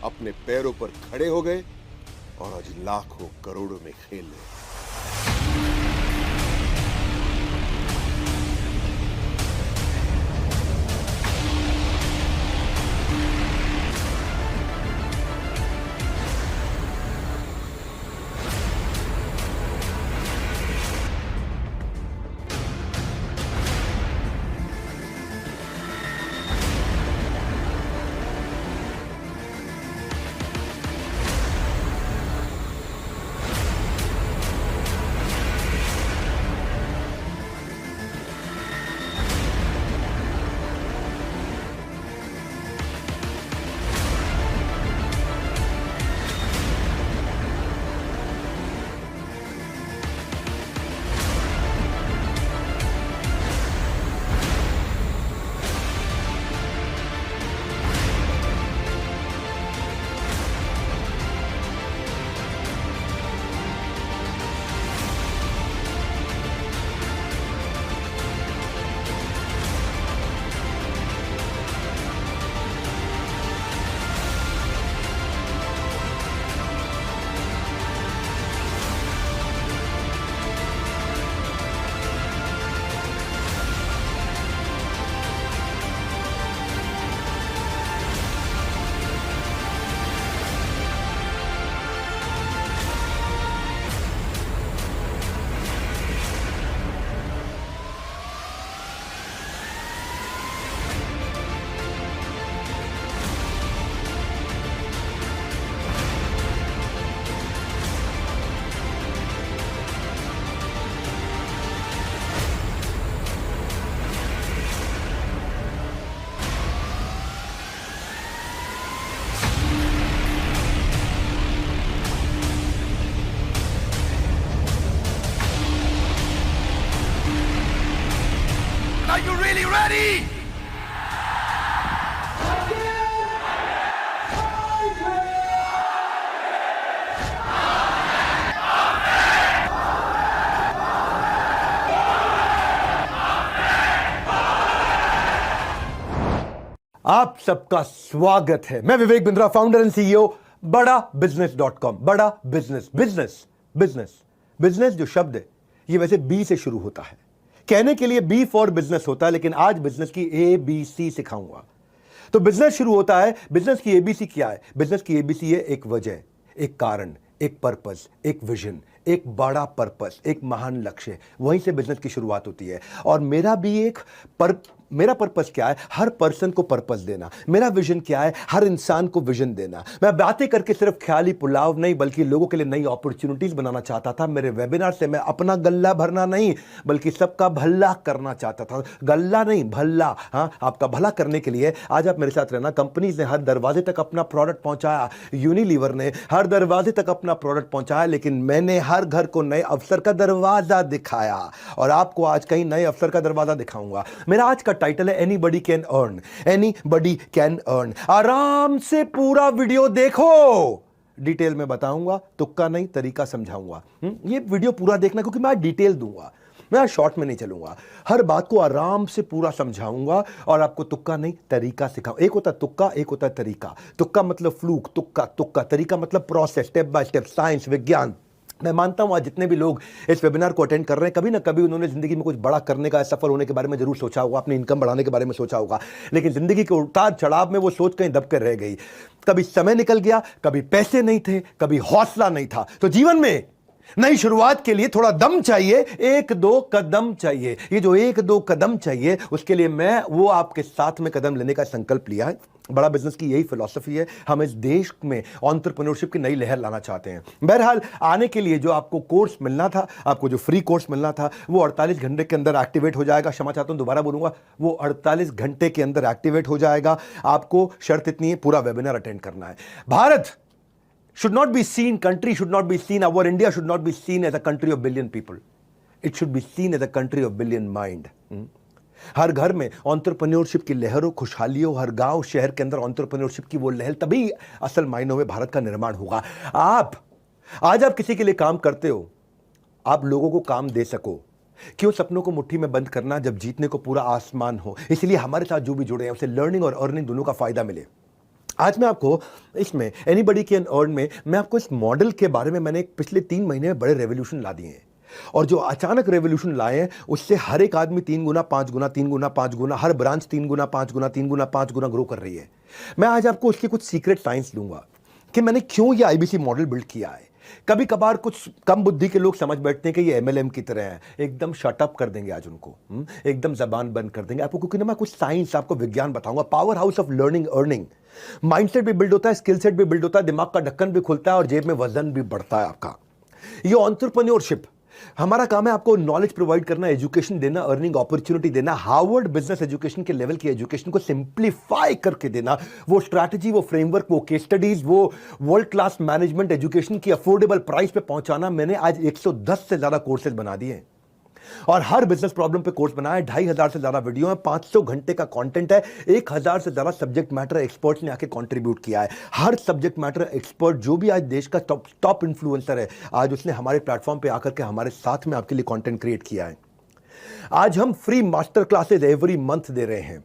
अपने पैरों पर खड़े हो गए और आज लाखों करोड़ों में खेल रहे। Are you really ready? आप सबका स्वागत है। मैं Vivek Bindra, founder and CEO बड़ा बिजनेस.com। बड़ा बिजनेस बिजनेस बिजनेस बिजनेस जो शब्द है ये वैसे बी से शुरू होता है। कहने के लिए बी फॉर बिजनेस होता है, लेकिन आज बिजनेस की ABC सिखाऊंगा। तो बिजनेस शुरू होता है। बिजनेस की ABC क्या है? बिजनेस की ABC है एक वजह, एक कारण, एक पर्पस, एक विजन, एक बड़ा पर्पस, एक महान लक्ष्य। वहीं से बिजनेस की शुरुआत होती है। और मेरा भी एक मेरा पर्पस क्या है? हर पर्सन को पर्पस देना। मेरा विजन क्या है? हर इंसान को विजन देना। मैं बातें करके सिर्फ ख्याली पुलाव नहीं, बल्कि लोगों के लिए नई अपॉर्चुनिटीज बनाना चाहता था। मेरे वेबिनार से मैं अपना गल्ला भरना नहीं, बल्कि सबका भला करना चाहता था। गल्ला नहीं, भला। हाँ, आपका भला करने के लिए आज आप मेरे साथ रहना। कंपनीज ने हर दरवाजे तक अपना प्रोडक्ट पहुंचाया, यूनिलीवर ने हर दरवाजे तक अपना प्रोडक्ट पहुंचाया, लेकिन मैंने हर घर को नए अवसर का दरवाजा दिखाया। और आपको आज कहीं नए अवसर का दरवाजा दिखाऊंगा। मेरा आज का टाइटल है anybody can earn. Anybody can earn. आराम से पूरा वीडियो देखो, डिटेल में बताऊंगा, तुक्का नहीं तरीका समझाऊंगा। ये वीडियो पूरा देखना, क्योंकि मैं आज डिटेल दूंगा, मैं आज शॉर्ट में नहीं चलूंगा। हर बात को आराम से पूरा समझाऊंगा और आपको तुक्का नहीं तरीका सिखाऊंगा। एक होता है तुक्का, एक होता है तरीका। तुक्का मतलब फ्लूक, तुक्का तुक्का। तरीका मतलब process, step by step, science, विज्ञान। मैं मानता हूं आज जितने भी लोग इस वेबिनार को अटेंड कर रहे हैं, कभी ना कभी उन्होंने जिंदगी में कुछ बड़ा करने का, सफल होने के बारे में जरूर सोचा होगा, अपनी इनकम बढ़ाने के बारे में सोचा होगा, लेकिन जिंदगी के उतार चढ़ाव में वो सोच कहीं दब कर रह गई। कभी समय निकल गया, कभी पैसे नहीं थे, कभी हौसला नहीं था। तो जीवन में नई शुरुआत के लिए थोड़ा दम चाहिए, एक दो कदम चाहिए। ये जो एक दो कदम चाहिए, उसके लिए मैं वो आपके साथ में कदम लेने का संकल्प लिया है। बड़ा बिजनेस की यही फिलॉसफी है। हम इस देश में एंटरप्रेन्योरशिप की नई लहर लाना चाहते हैं। बहरहाल आने के लिए जो आपको कोर्स मिलना था, आपको जो फ्री कोर्स मिलना था, वो 48 घंटे के अंदर एक्टिवेट हो जाएगा। क्षमा चाहता हूं, दोबारा बोलूंगा, वो 48 घंटे के अंदर एक्टिवेट हो जाएगा। आपको शर्त इतनी है, पूरा वेबिनार अटेंड करना है। Bharat should not be seen, country should not be seen, our India should not be seen as a country of billion people. It should be seen as a country of billion mind. हर घर में entrepreneurship की लहरों, खुशहालियों, हर गांव शहर के अंदर entrepreneurship की वो लहर, तभी असल मायनों में भारत का निर्माण होगा। आज आप किसी के लिए काम करते हो, आप लोगों को काम दे सको। क्यों सपनों को मुट्ठी में बंद करना जब जीतने को पूरा आसमान हो। इसलिए हमारे साथ जो भी जुड़े हैं उसे लर्निंग और अर्निंग दोनों का फायदा मिले। आज मैं आपको इसमें एनीबडी कैन अर्न में मैं आपको इस मॉडल के बारे में मैंने पिछले 3 महीने में बड़े रेवोल्यूशन ला दिए हैं, और जो अचानक रेवोल्यूशन लाए हैं उससे हर एक आदमी 3 गुना 5 गुना 3 गुना 5 गुना, हर ब्रांच 3 गुना 5 गुना 3 गुना 5 गुना ग्रो कर रही है। मैं आज आपको उसकी कुछ सीक्रेट साइंस दूंगा कि मैंने क्यों ये आईबीसी मॉडल बिल्ड किया है। कभी कभार कुछ कम बुद्धि के लोग समझ बैठते हैं कि ये एमएलएम की तरह है, एकदम शटअप कर देंगे आज उनको, एकदम जबान बंद कर देंगे आपको, क्योंकि ना मैं कुछ साइंस आपको विज्ञान बताऊंगा। Power house of learning earning, mindset भी बिल्ड होता है, स्किल सेट भी बिल्ड होता है, दिमाग का ढक्कन भी खुलता है और जेब में वजन भी बढ़ता है आपका। ये एंटरप्रेन्योरशिप हमारा काम है, आपको नॉलेज प्रोवाइड करना, एजुकेशन देना, अर्निंग अपॉर्चुनिटी देना, हार्वर्ड बिजनेस एजुकेशन के लेवल की एजुकेशन को सिंप्लीफाई करके देना, वो स्ट्रैटेजी, वो फ्रेमवर्क, वो केस स्टडीज, वो वर्ल्ड क्लास मैनेजमेंट एजुकेशन की अफोर्डेबल प्राइस पे पहुंचाना। मैंने आज 110 से ज्यादा कोर्सेज बना दिए हैं और हर बिजनेस प्रॉब्लम पे कोर्स बनाया है। 2500 से ज्यादा वीडियो है, 500 घंटे का कंटेंट है, 1000 से ज्यादा सब्जेक्ट मैटर एक्सपर्ट्स ने आके कंट्रीब्यूट किया है। हर सब्जेक्ट मैटर एक्सपर्ट जो भी आज देश का टॉप इन्फ्लुएंसर है, आज उसने हमारे प्लेटफॉर्म पे आकर के हमारे साथ में आपके लिए कंटेंट क्रिएट किया है। आज हम free master classes every month दे रहे हैं।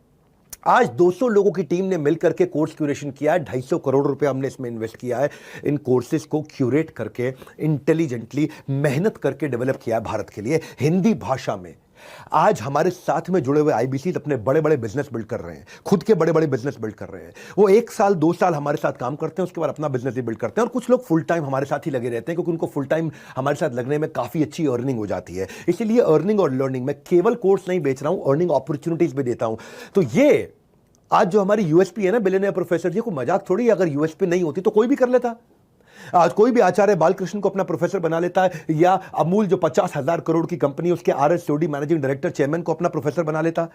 आज 200 लोगों की टीम ने मिलकर के कोर्स क्यूरेशन किया है, 250 करोड़ रुपए हमने इसमें इन्वेस्ट किया है। इन कोर्सेज को क्यूरेट करके इंटेलिजेंटली मेहनत करके डेवलप किया है भारत के लिए हिंदी भाषा में। आज हमारे साथ में जुड़े हुए आईबीसी अपने बड़े बड़े बिजनेस बिल्ड कर रहे हैं, खुद के बड़े बड़े बिजनेस बिल्ड कर रहे हैं। वो 1 साल 2 साल हमारे साथ काम करते हैं, उसके बाद अपना बिजनेस भी बिल्ड करते हैं। और कुछ लोग फुल टाइम हमारे साथ ही लगे रहते हैं, क्योंकि उनको फुल टाइम हमारे साथ लगने में काफी अच्छी अर्निंग हो जाती है। इसीलिए अर्निंग और लर्निंग, मैं केवल कोर्स नहीं बेच रहा हूं, अर्निंग अपॉर्चुनिटीज भी देता हूं। तो ये आज जो हमारी यूएसपी है ना बिलियनियर प्रोफेसर जी, को मजाक थोड़ी, अगर यूएसपी नहीं होती तो कोई भी कर लेता। आज कोई भी आचार्य बालकृष्ण को अपना प्रोफेसर बना लेता है, या अमूल जो 50,000 करोड़ की कंपनी, उसके आरएसओडी मैनेजिंग डायरेक्टर चेयरमैन को अपना प्रोफेसर बना लेता।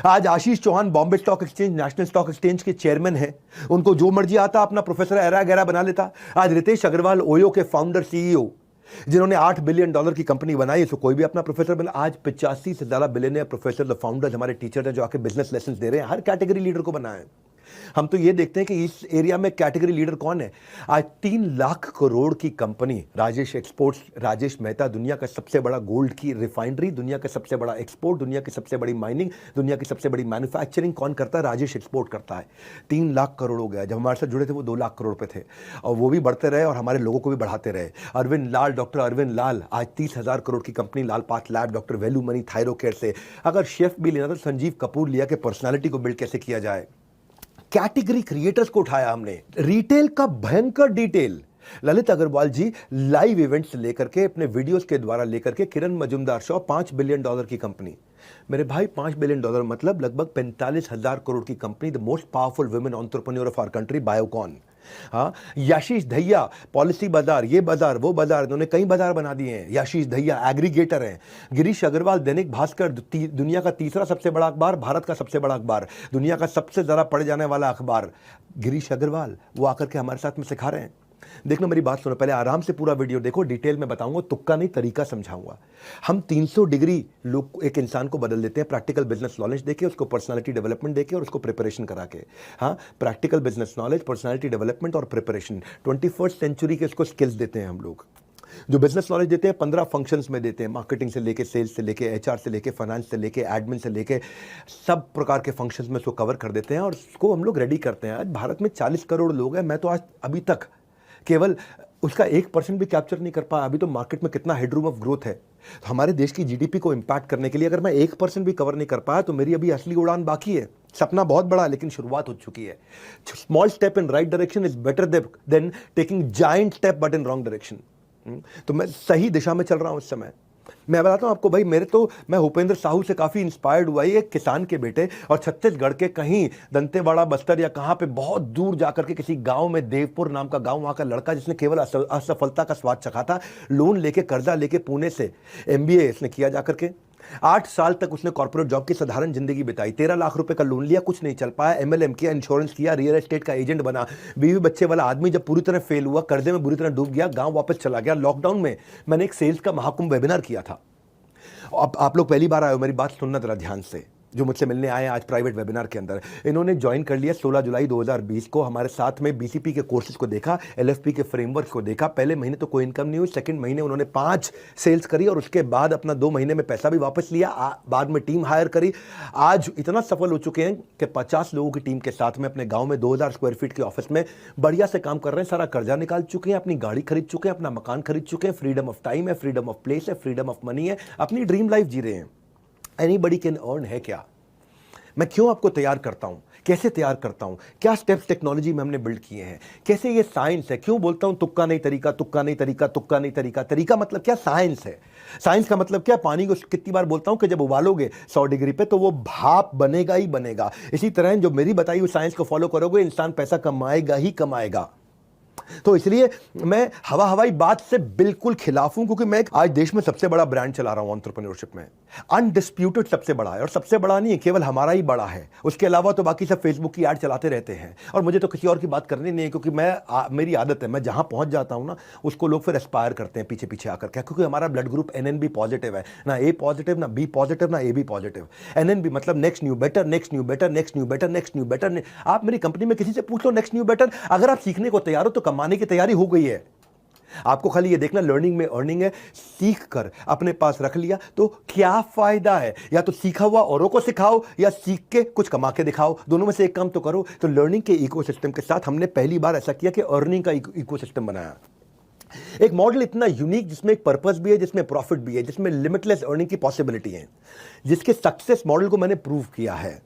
आज Ashish Chauhan Bombay stock exchange, national stock exchange के चेयरमैन है, उनको जो मर्जी आता अपना प्रोफेसर एरा गैरा बना लेता। आज रितेश अग्रवाल ओयो के फाउंडर सीईओ, जिन्होंने $8 बिलियन की कंपनी बनाई, इसको कोई भी अपना प्रोफेसर बना। आज 85 से ज्यादा बिलियनियर प्रोफेसर, फाउंडर्स हमारे टीचर हैं जो आके बिजनेस लेसन दे रहे हैं, हर कैटेगरी लीडर को बनाए। हम तो ये देखते हैं कि इस एरिया में कैटेगरी लीडर कौन है। आज 3 लाख करोड़ की कंपनी राजेश एक्सपोर्ट्स, राजेश मेहता, दुनिया का सबसे बड़ा गोल्ड की रिफाइनरी, दुनिया का सबसे बड़ा एक्सपोर्ट, दुनिया की सबसे बड़ी माइनिंग, दुनिया की सबसे बड़ी मैन्युफैक्चरिंग कौन करता है? राजेश एक्सपोर्ट करता है। 3 लाख करोड़ हो गया। जब हमारे साथ जुड़े थे वो 2 लाख करोड़ पे थे, और वो भी बढ़ते रहे और हमारे लोगों को भी बढ़ाते रहे। अरविंद लाल, डॉक्टर अरविंद लाल, आज 30,000 करोड़ की company Lal path lab, doctor Velumani Thyrocare से। अगर शेफ भी लेना तो संजीव कपूर लिया कि पर्सनालिटी को बिल्ड कैसे किया जाए। कैटेगरी क्रिएटर्स को उठाया हमने, रिटेल का भयंकर detail. Lalit Agarwal ji live events लेकर के, अपने वीडियोस के द्वारा लेकर के, किरण मजुमदार शो, $5 बिलियन की कंपनी। मेरे भाई, $5 बिलियन मतलब लगभग 45,000 करोड़ की कंपनी, the most powerful women entrepreneur of our country, Biocon. हाँ, याशीष दहिया, पॉलिसी बाजार, ये बाजार वो बाजार, इन्होंने कई बाजार बना दिए हैं। याशीष दहिया एग्रीगेटर हैं। गिरीश अग्रवाल, दैनिक भास्कर, दुनिया का तीसरा सबसे बड़ा अखबार, भारत का सबसे बड़ा अखबार, दुनिया का सबसे ज्यादा पढ़े जाने वाला अखबार, गिरीश अग्रवाल, वो आकर के हमारे साथ में सिखा रहे हैं। देखना, मेरी बात सुनो, पहले आराम से पूरा वीडियो देखो, डिटेल में बताऊंगा, तुक्का नहीं तरीका समझाऊंगा। हम 300 डिग्री लोग एक इंसान को बदल देते हैं, प्रैक्टिकल बिजनेस नॉलेज देके, उसको पर्सनालिटी डेवलपमेंट देके और उसको प्रिपरेशन करा के। हाँ, practical business knowledge, personality development और प्रिपरेशन, 21st सेंचुरी के उसको स्किल्स देते हैं हम लोग। जो बिजनेस नॉलेज देते हैं 15 फंक्शंस में देते हैं, मार्केटिंग से लेके, सेल्स से लेके, एचआर से लेके, फाइनेंस से लेके, एडमिन से लेके, सब प्रकार के फंक्शंस में उसको कवर कर देते हैं और उसको हम लोग रेडी करते हैं। आज भारत में 40 करोड़ लोग हैं, मैं तो आज अभी तक केवल उसका 1% भी कैप्चर नहीं कर पाया। अभी तो मार्केट में कितना हेडरूम ऑफ ग्रोथ है। तो हमारे देश की जीडीपी को इंपैक्ट करने के लिए अगर मैं 1% भी कवर नहीं कर पाया तो मेरी अभी असली उड़ान बाकी है। सपना बहुत बड़ा, लेकिन शुरुआत हो चुकी है। Small step in right direction is better than taking giant step but in wrong direction. तो मैं सही दिशा में चल रहा हूं इस समय। मैं बताता हूं आपको भाई, मैं भूपेंद्र साहू से काफी इंस्पायर्ड हुआ। एक किसान के बेटे, और छत्तीसगढ़ के कहीं दंतेवाड़ा, बस्तर या कहां पे बहुत दूर जाकर के किसी गांव में, देवपुर नाम का गांव, वहां का लड़का जिसने केवल असफलता का स्वाद चखा था, लोन लेके, कर्जा लेके पुणे से MBA इसने किया जाकर के। 8 साल तक उसने कॉर्पोरेट जॉब की साधारण जिंदगी बिताई। 13 लाख रुपए का लोन लिया, कुछ नहीं चल पाया। MLM किया, इंश्योरेंस किया, रियल एस्टेट का एजेंट बना। बीवी बच्चे वाला आदमी जब पूरी तरह फेल हुआ, कर्जे में बुरी तरह डूब गया, गांव वापस चला गया। लॉकडाउन में मैंने एक सेल्स का महाकुंभ वेबिनार किया था। अब आप लोग पहली बार आए हो, मेरी बात सुनना जरा ध्यान से। जो मुझसे मिलने आए हैं आज प्राइवेट वेबिनार के अंदर, इन्होंने ज्वाइन कर लिया 16 जुलाई 2020 को। हमारे साथ में बीसीपी के कोर्सेज को देखा, एलएफपी के फ्रेमवर्क को देखा। पहले महीने तो कोई इनकम नहीं हुई, सेकंड महीने उन्होंने 5 सेल्स करी और उसके बाद अपना 2 महीने में पैसा भी वापस लिया। बाद में टीम हायर करी। आज इतना सफल हो चुके हैं कि 50 लोगों की टीम के साथ में अपने गाँव में 2000 स्क्वायर फीट के ऑफिस में बढ़िया से काम कर रहे हैं। सारा कर्जा निकाल चुके हैं, अपनी गाड़ी खरीद चुके हैं, अपना मकान खरीद चुके हैं। फ्रीडम ऑफ टाइम है, फ्रीडम ऑफ प्लेस है, फ्रीडम ऑफ मनी है, अपनी ड्रीम लाइफ जी रहे हैं। एनीबडी कैन अर्न है क्या? मैं क्यों आपको तैयार करता हूं, कैसे तैयार करता हूं, क्या स्टेप्स टेक्नोलॉजी में हमने बिल्ड किए हैं, कैसे ये साइंस है। क्यों बोलता हूं तुक्का नहीं तरीका, तुक्का नहीं तरीका, तुक्का नहीं तरीका। तरीका मतलब क्या? साइंस है। साइंस का मतलब क्या? पानी को कितनी बार बोलता हूं कि जब उबालोगे 100 डिग्री पे तो वो भाप बनेगा ही बनेगा। इसी तरह जो मेरी बताई हुई साइंस को फॉलो करोगे, इंसान पैसा कमाएगा ही कमाएगा। तो इसलिए मैं हवाई बात से बिल्कुल खिलाफ हूं, क्योंकि मैं आज देश में सबसे बड़ा ब्रांड चला रहा हूं एंटरप्रेन्योरशिप में। अनडिस्प्यूटेड सबसे बड़ा है, और सबसे बड़ा नहीं है, केवल हमारा ही बड़ा है। उसके अलावा तो बाकी सब फेसबुक की ऐड चलाते रहते हैं, और मुझे तो किसी और की बात करनी नहीं है, क्योंकि मेरी आदत है, मैं जहां पहुंच जाता हूं ना, उसको लोग फिर एस्पायर करते हैं पीछे पीछे आकर के, क्योंकि हमारा ब्लड ग्रुप NNB पॉजिटिव है। ना A पॉजिटिव, ना B पॉजिटिव, ना AB पॉजिटिव। NNB मतलब next new better, next new better, next new better, next new better. आप मेरी कंपनी में किसी से पूछ लो नेक्स्ट न्यू बेटर, अगर आप सीखने को तैयार हो तो कमाने की तैयारी हो गई है। आपको खाली ये देखना लर्निंग में अर्निंग है। सीख कर अपने पास रख लिया तो क्या फायदा है? या तो सीखा हुआ औरों को सिखाओ, या सीख के कुछ कमा के दिखाओ। दोनों में से एक काम तो करो। तो लर्निंग के इकोसिस्टम के साथ हमने पहली बार ऐसा किया कि अर्निंग का इकोसिस्टम बनाया। एक मॉडल इतना यूनिक, जिसमें एक पर्पस भी है, जिसमें प्रॉफिट भी है, जिसमें लिमिटलेस अर्निंग की पॉसिबिलिटी है, जिसके सक्सेस मॉडल को मैंने प्रूव किया है।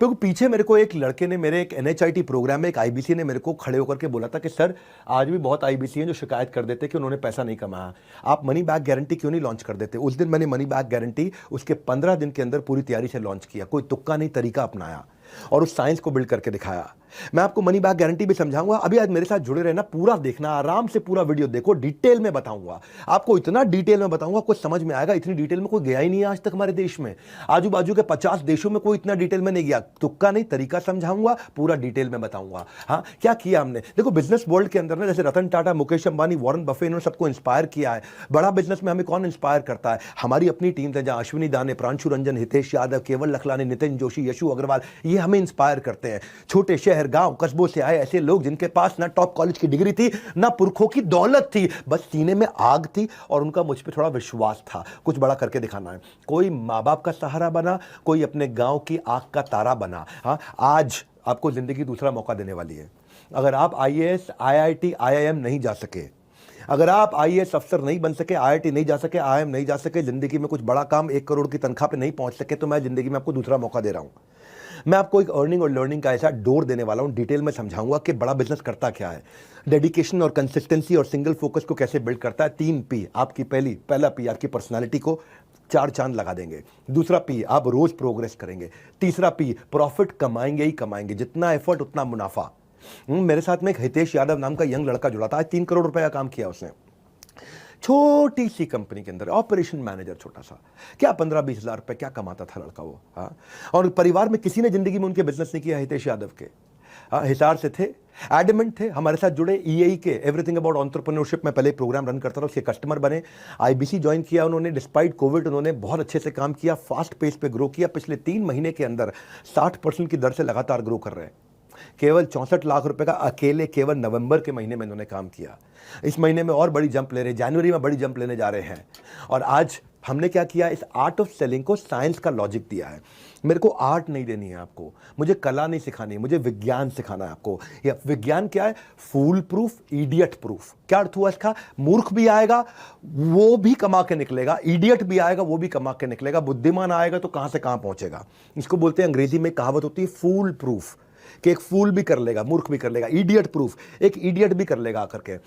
क्योंकि पीछे मेरे को एक लड़के ने, मेरे एक NHIT प्रोग्राम में एक IBC ने मेरे को खड़े होकर के बोला था कि सर, आज भी बहुत IBC हैं जो शिकायत कर देते कि उन्होंने पैसा नहीं कमाया, आप मनी बैक गारंटी क्यों नहीं लॉन्च कर देते? उस दिन मैंने मनी बैक गारंटी उसके 15 दिन के अंदर पूरी तैयारी से लॉन्च किया। कोई तुक्का नहीं तरीका अपनाया और उस साइंस को बिल्ड करके दिखाया। मैं आपको मनी बैक गारंटी भी समझाऊंगा। अभी आज मेरे साथ जुड़े रहना, पूरा देखना, आराम से पूरा वीडियो देखो, डिटेल में बताऊंगा आपको। इतना डिटेल में बताऊंगा कुछ समझ में आएगा। इतनी डिटेल में कोई गया ही नहीं है आज तक हमारे देश में। आजू बाजू के 50 देशों में कोई इतना डिटेल में नहीं गया। तुक्का नहीं तरीका समझाऊंगा, पूरा डिटेल में बताऊंगा। हाँ, क्या किया हमने? देखो, बिजनेस वर्ल्ड के अंदर ना, जैसे रतन टाटा, मुकेश अंबानी, वॉरेन बफे, इन्होंने सबको इंस्पायर किया है। बड़ा बिजनेस में हमें कौन इंस्पायर करता है? हमारी अपनी टीम है, जहां अश्विनी दाने, प्रांशु रंजन, हितेश यादव, केवल लखलानी, नितिन जोशी, यशु अग्रवाल, ये हमें इंस्पायर करते हैं। छोटे शहर, गांव, कस्बों से आए ऐसे लोग जिनके पास ना टॉप कॉलेज की डिग्री थी, ना पुरखों की दौलत थी, बस सीने में आग थी और उनका मुझ पे थोड़ा विश्वास था। कुछ बड़ा करके दिखाना है। कोई माँ बाप का सहारा बना, कोई अपने गांव की आंख का तारा बना। हाँ, आज आपको जिंदगी दूसरा मौका देने वाली है। अगर आप IAS, IIT, IIM नहीं जा सके, अगर आप IAS अफसर नहीं बन सके, IIT नहीं जा सके, IIM नहीं जा सके, जिंदगी में कुछ बड़ा काम 1 करोड़ की तनख्वाह पे नहीं पहुंच सके, तो मैं जिंदगी में आपको दूसरा मौका दे रहा हूं। मैं आपको एक अर्निंग और लर्निंग का ऐसा डोर देने वाला हूं, डिटेल में समझाऊंगा कि बड़ा बिजनेस करता क्या है, डेडिकेशन और कंसिस्टेंसी और सिंगल फोकस को कैसे बिल्ड करता है। 3 P आपकी पहला P आपकी पर्सनालिटी को 4 चांद लगा देंगे। दूसरा P, आप रोज प्रोग्रेस करेंगे। तीसरा P, प्रॉफिट कमाएंगे ही कमाएंगे, जितना एफर्ट उतना मुनाफा। मेरे साथ में एक हितेश यादव नाम का यंग लड़का जुड़ा था। आज 3 करोड़ रुपए का काम किया उसने, छोटी सी कंपनी के अंदर ऑपरेशन मैनेजर, छोटा सा। क्या 15-20 हज़ार रुपए क्या कमाता था लड़का वो। हाँ, और परिवार में किसी ने जिंदगी में उनके बिजनेस नहीं किया हितेश यादव के। हाँ, हिसार से थे, एडमेंट थे, हमारे साथ जुड़े। EAE के एवरीथिंग अबाउट एंटरप्रेन्योरशिप में पहले प्रोग्राम रन करता था, उसके कस्टमर बने। IBC ज्वाइन किया उन्होंने। डिस्पाइट कोविड उन्होंने बहुत अच्छे से काम किया, फास्ट पेस पे ग्रो किया। पिछले 3 महीने के अंदर 60% की दर से लगातार ग्रो कर रहे हैं। केवल 64 लाख रुपए का अकेले केवल नवंबर के महीने में इन्होंने काम किया। इस महीने में और बड़ी जंप ले रहे हैं, जनवरी में बड़ी जंप लेने जा रहे हैं। और आज हमने क्या किया, इस आर्ट ऑफ सेलिंग को साइंस का लॉजिक दिया है। मेरे को आर्ट नहीं देनी है आपको, मुझे कला नहीं सिखानी है, मुझे विज्ञान सिखाना है आपको। यह विज्ञान क्या है? फूल प्रूफ, इडियट प्रूफ। क्या अर्थ हुआ इसका? मूर्ख भी आएगा वो भी कमा के निकलेगा, इडियट भी आएगा वो भी कमा के निकलेगा, बुद्धिमान आएगा तो कहां से कहां पहुंचेगा। इसको बोलते हैं, अंग्रेजी में कहावत होती है फूल प्रूफ, कि एक फूल भी कर लेगा, मूर्ख भी कर लेगा। इडियट प्रूफ, एक इडियट भी कर लेगा आकर के।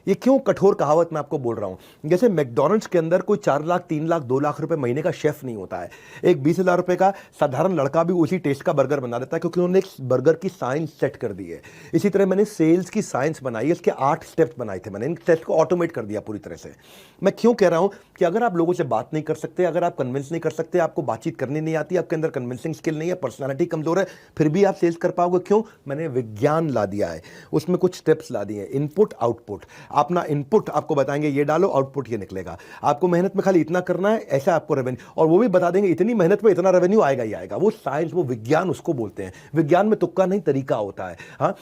ये क्यों कठोर कहावत मैं आपको बोल रहा हूं? जैसे मैकडॉनल्ड्स के अंदर कोई 4 लाख, 3 लाख, 2 लाख रुपए महीने का शेफ नहीं होता है। एक 20 हज़ार रुपए का साधारण लड़का भी उसी टेस्ट का बर्गर बना देता है, क्योंकि उन्होंने एक बर्गर की साइंस सेट कर दी है। इसी तरह मैंने सेल्स की साइंस बनाई है, इसके 8 स्टेप्स बनाए थे मैंने, इन स्टेप्स को ऑटोमेट कर दिया पूरी तरह से। मैं क्यों कह रहा हूं कि अगर आप लोगों से बात नहीं कर सकते, अगर आप कन्विंस नहीं कर सकते, आपको बातचीत करनी नहीं आती, आपके अंदर कन्विंसिंग स्किल नहीं है, पर्सनैलिटी कमजोर है, फिर भी आप सेल्स कर पाओगे। क्यों? मैंने विज्ञान ला दिया है, उसमें कुछ स्टेप्स ला दिए हैं, इनपुट आउटपुट। अपना इनपुट आपको बताएंगे ये डालो, आउटपुट ये निकलेगा। आपको मेहनत में खाली इतना करना है, ऐसा आपको रेवेन्यू, और वो भी बता देंगे इतनी मेहनत में इतना रेवेन्यू आएगा ही आएगा। वो साइंस, वो विज्ञान उसको बोलते हैं। विज्ञान में तुक्का नहीं, तरीका होता है। हाँ,